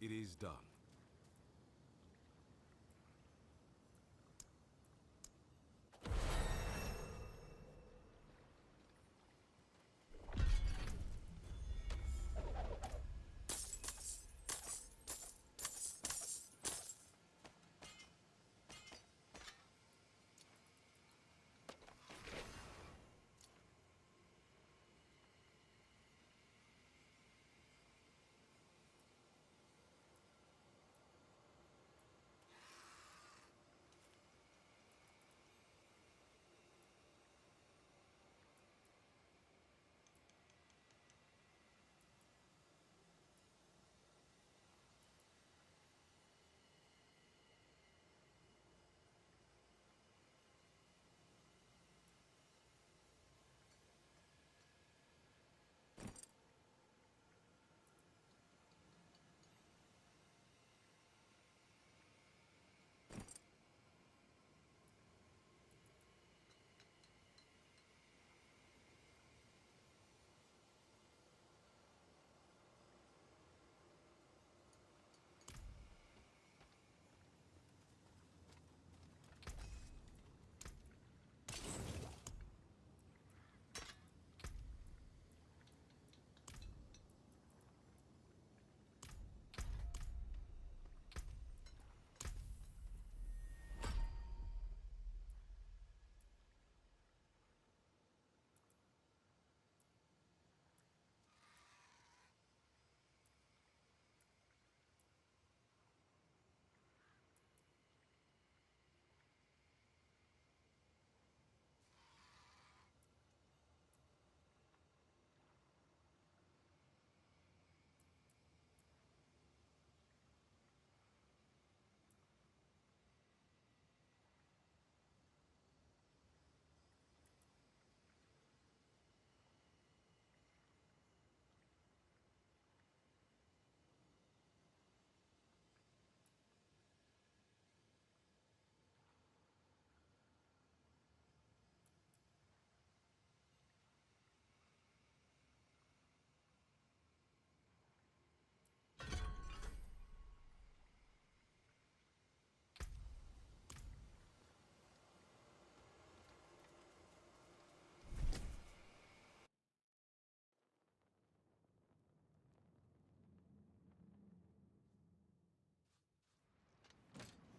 It is done.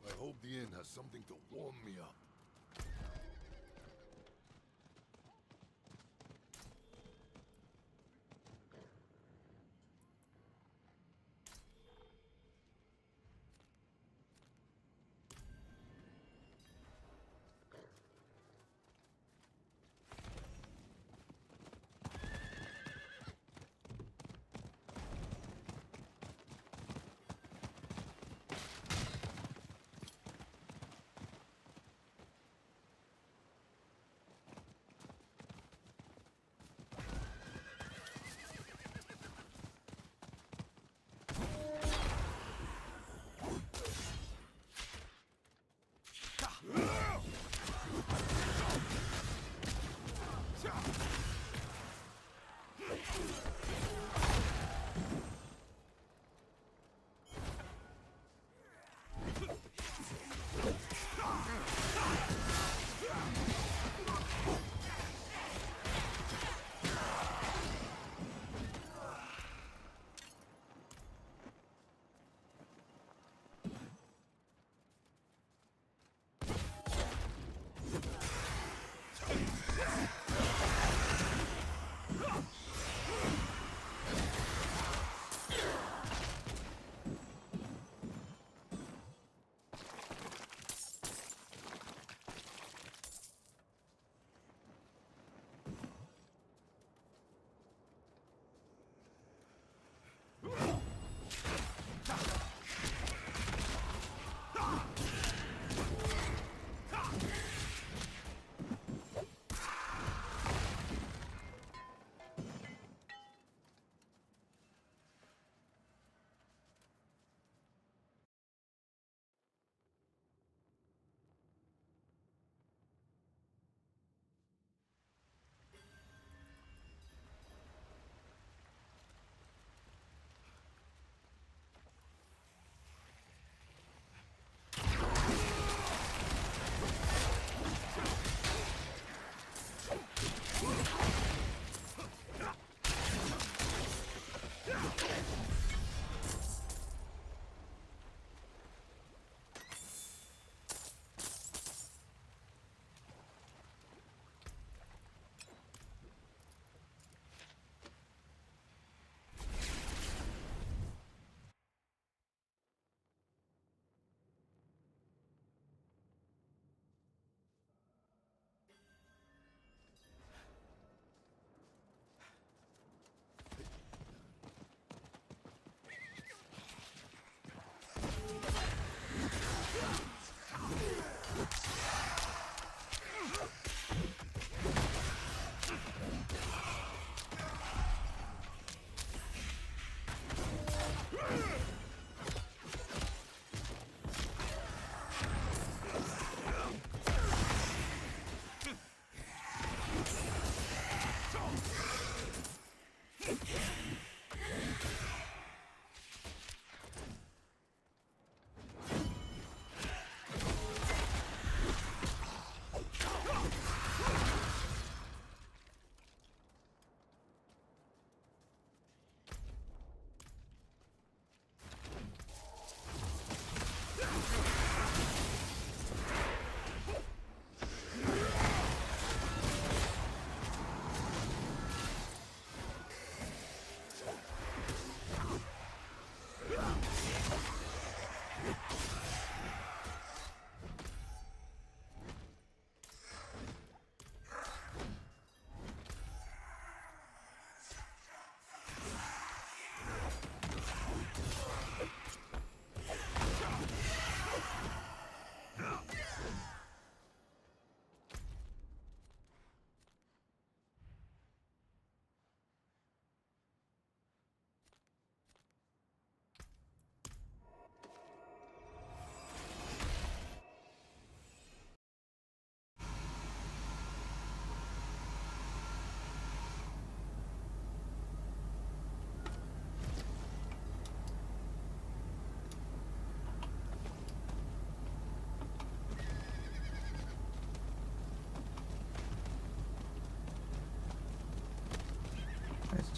I hope the inn has something to warm me up.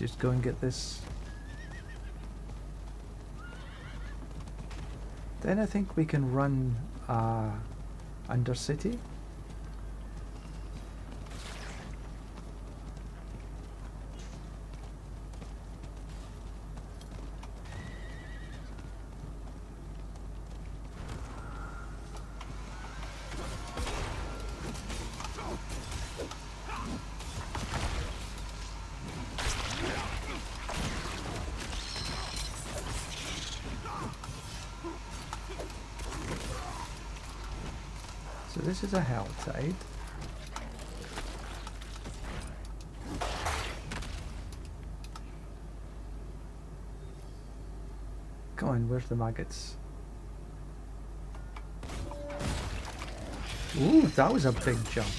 just go and get this. Then I think we can run Undercity. So this is a hell tide. Come on, where's the maggots? Ooh, that was a big jump.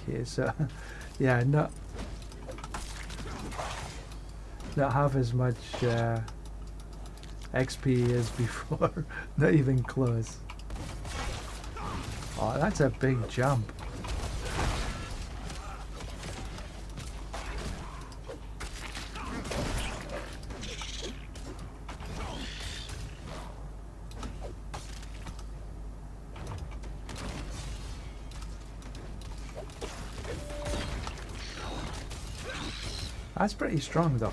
Okay, so yeah, not half as much XP as before. Not even close. Oh, that's a big jump. That's pretty strong though.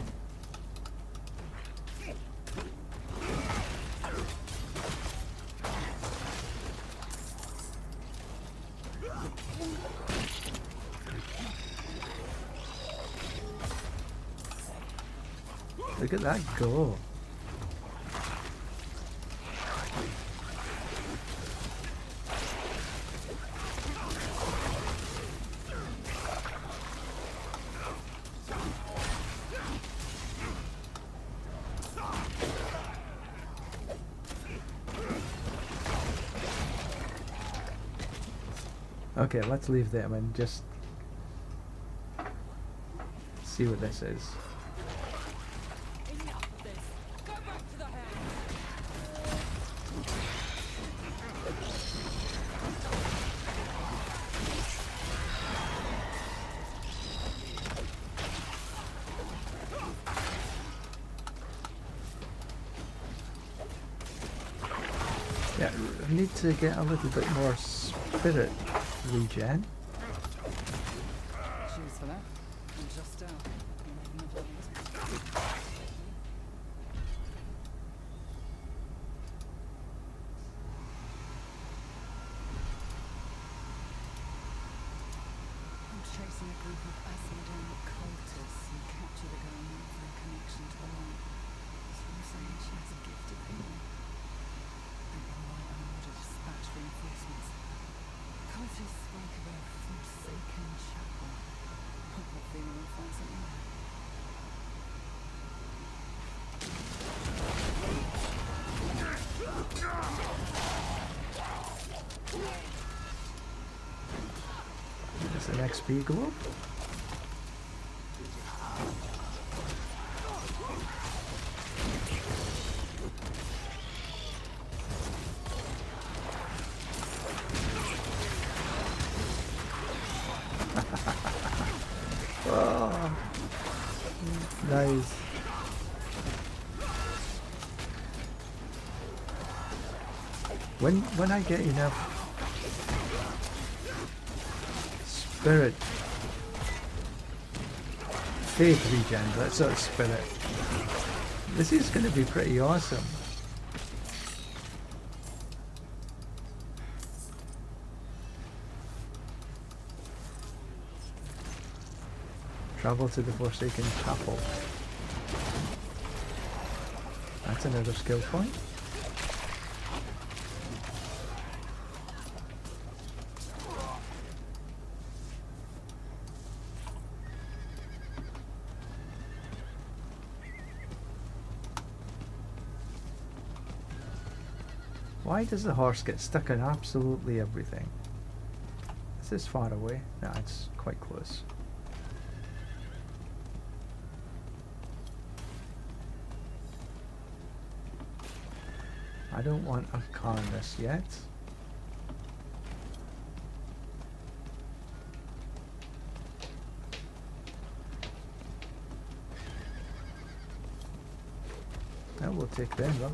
Look at that go. Okay, let's leave them and just see what this is. Enough of this. Go back to the house. Yeah, I need to get a little bit more spirit regen. Cheers for that. I'm just out. I'm chasing a group of Asmodean cultists who captured a girl known for her connection to the light. This woman saying she has a gift of healing. And all I ordered to dispatch reinforcements. Cultists spoke of a forsaken chapel. I've got a feeling we'll find something there. It's an XP globe. Oh, nice. When I get enough spirit, faith regen, that sort of spirit, this is going to be pretty awesome. Travel to the Forsaken Chapel. That's another skill point. Why does the horse get stuck in absolutely everything? Is this far away? No, it's quite close. I don't want a Carnus yet. Now we'll take them though.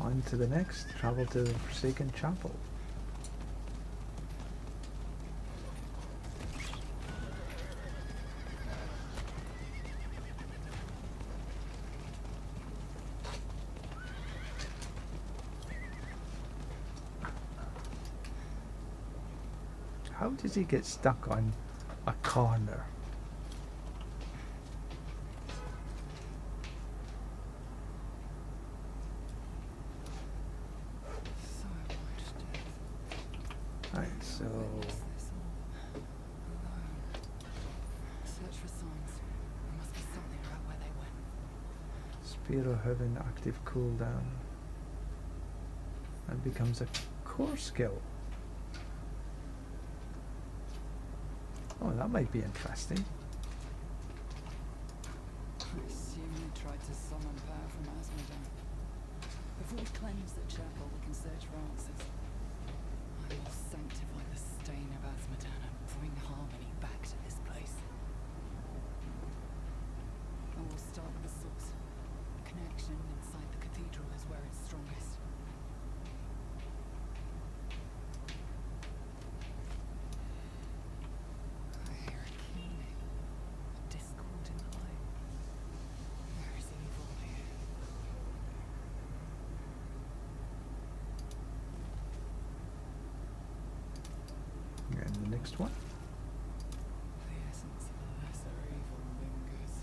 On to the next. Travel to the Forsaken Chapel. How does he get stuck on a corner? So much death. Right, so Witness this all. Alone. Search for signs. There must be something about where they went. Spear of Heaven active cooldown. That becomes a core skill. Oh, that might be interesting. I assume they tried to summon power from Asmodee. Before we cleanse the chapel, we can search for answers. I will sanctify the stain of Asmodee and bring harmony back to this place. I will start with the source. Connection inside the cathedral is where it's strongest. I hear a keening, a discord in the light. There is evil here. And the next one. The essence of a lesser evil lingers.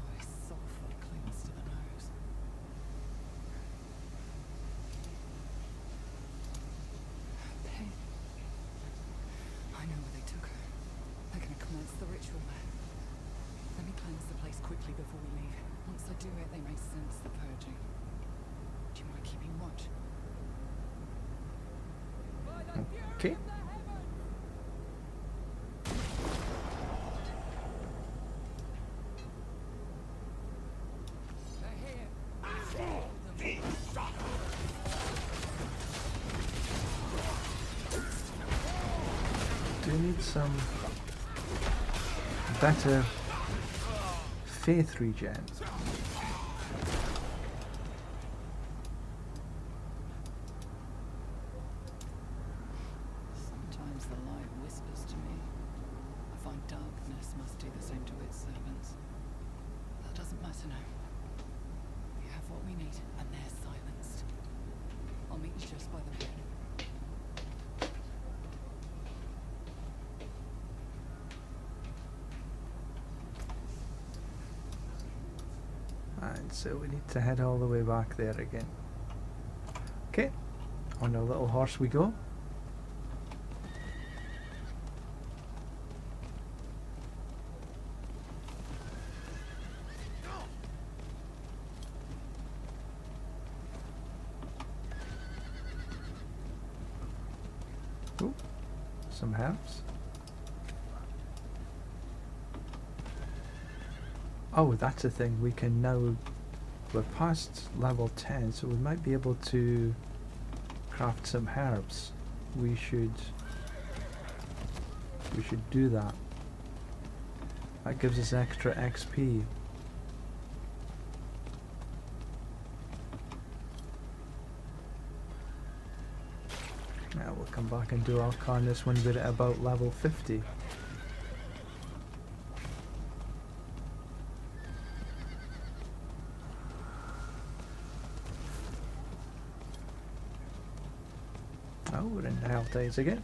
A sulfur clings to the nose. Pain. I know where they took her. They're gonna commence the ritual there. Let me cleanse the place quickly before we leave. Once I do it, they may sense the purging. Do you mind keeping watch? Okay. Do need some better faith regen. Sometimes the light whispers to me. I find darkness must do the same to its servants. That doesn't matter now. We have what we need, and they're silenced. I'll meet you just by the pit. And so we need to head all the way back there again. Okay, on our little horse we go. Ooh, some herbs. Oh, that's a thing. We can now, we're past level 10, so we might be able to craft some herbs. We should do that. That gives us extra XP. Now we'll come back and do Arcanus when we're at about level 50. Oh, we're in the Hell Days again.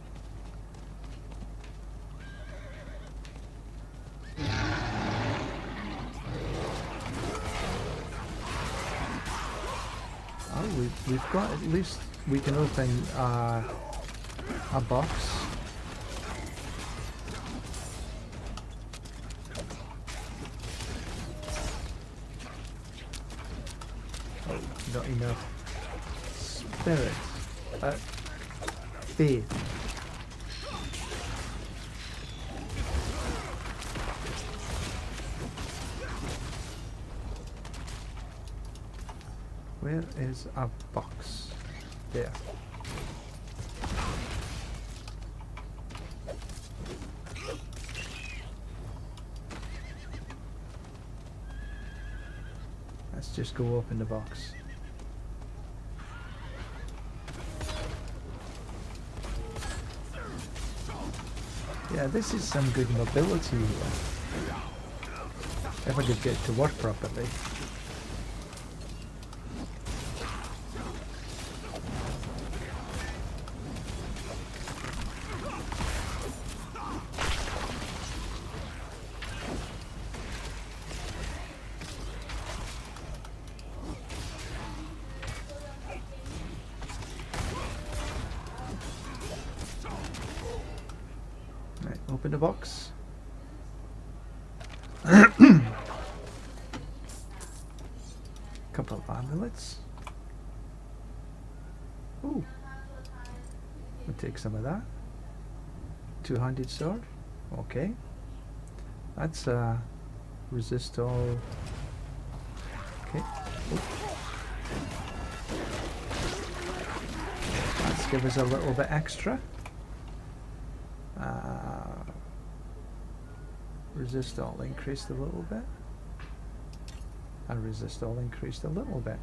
Oh, we've got at least we can open a box. Oh, not enough spirit. Faith. Where is a box? There. Let's just go open the box. Yeah, this is some good mobility here. If I could get it to work properly. Right, open the box. Couple of amulets. Ooh. We'll take some of that. Two-handed sword. Okay. That's resist all. Okay. Ooh. Let's give us a little bit extra. Resist all increased a little bit. And resist all increased a little bit.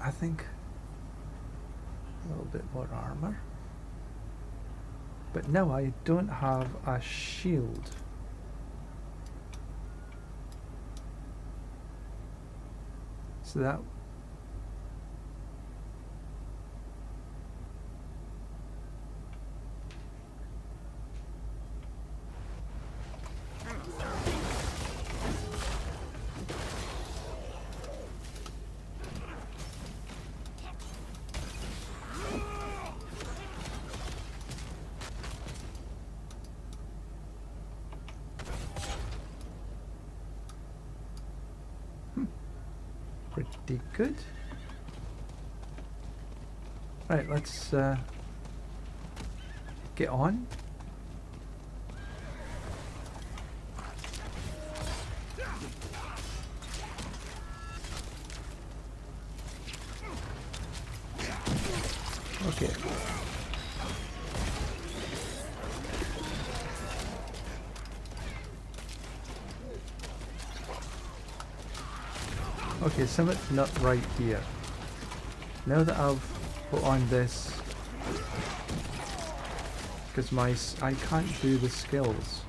I think a little bit more armor. But no, I don't have a shield. So that pretty good. Right, let's get on. Okay. Okay, something's not right here. Now that I've put on this, because I can't do the skills.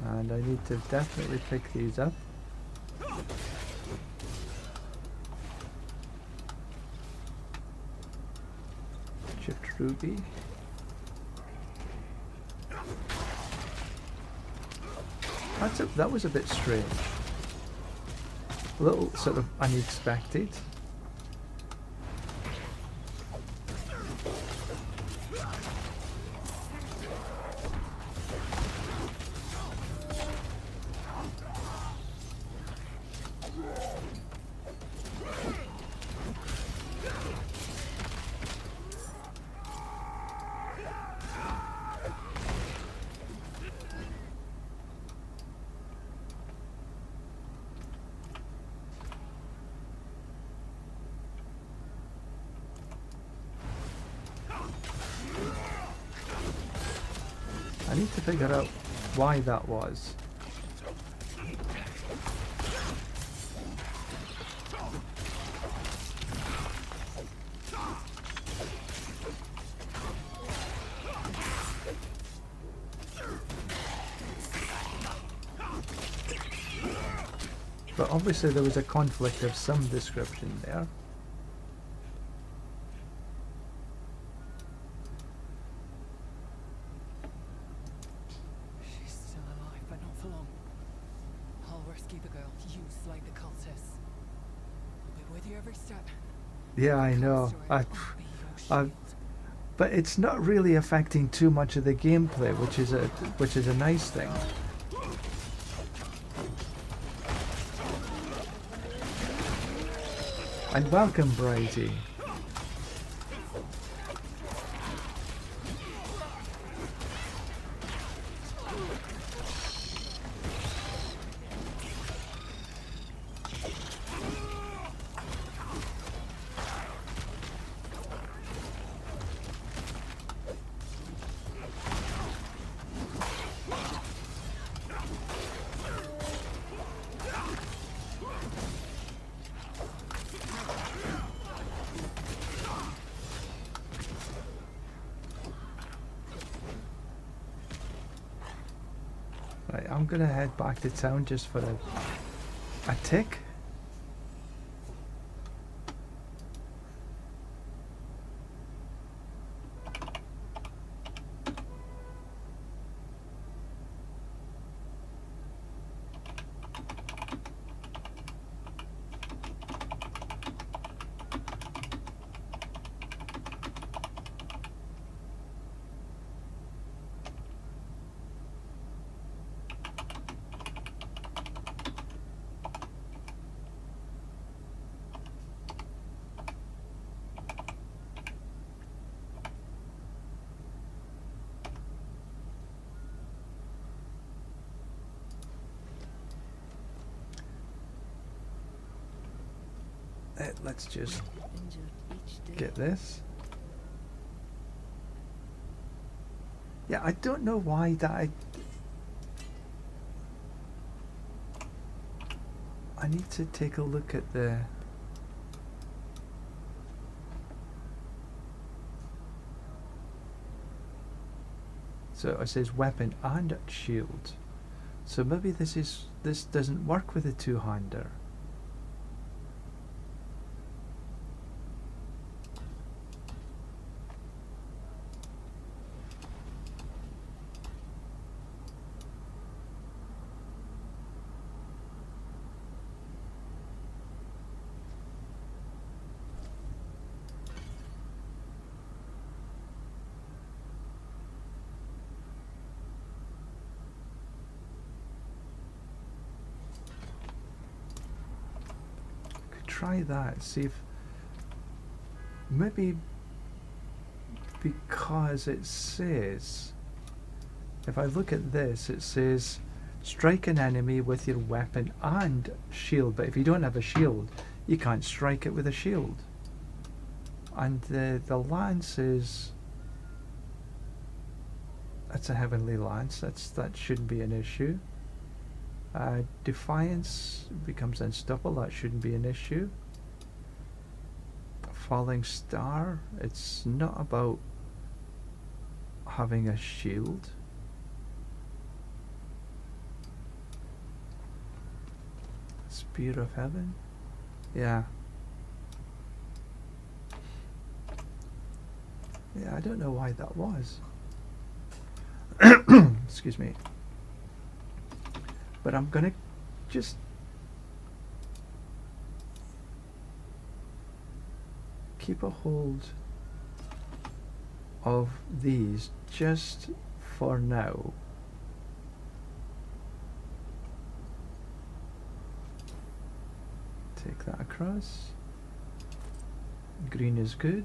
And I need to definitely pick these up. Chipped ruby. That was a bit strange. A little sort of unexpected. I need to figure out why that was. But obviously there was a conflict of some description there. She's still alive, but not for long. I'll rescue the girl. You slay the cultists. with you every step. Yeah, I know. I'll be your I, shield. but it's not really affecting too much of the gameplay, which is a nice thing. And welcome, Bridie. Right, I'm gonna head back to town just for a tick. Let's just Injured each day. get this. Yeah, I don't know why that I need to take a look at the so it says weapon and shield. So maybe this doesn't work with a two-hander. Try that, see if maybe because it says, if I look at this, it says strike an enemy with your weapon and shield, but if you don't have a shield you can't strike it with a shield. And the lance is, that's a heavenly lance, that shouldn't be an issue. Defiance becomes unstoppable, that shouldn't be an issue. Falling star, it's not about having a shield. Spear of heaven, yeah. Yeah, I don't know why that was. Excuse me. But I'm gonna just keep a hold of these just for now. Take that across. Green is good.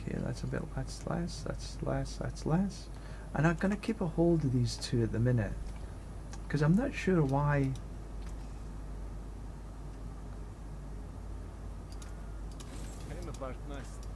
Okay, that's a bit less, that's less. And I'm going to keep a hold of these two at the minute, because I'm not sure why. Came apart nice.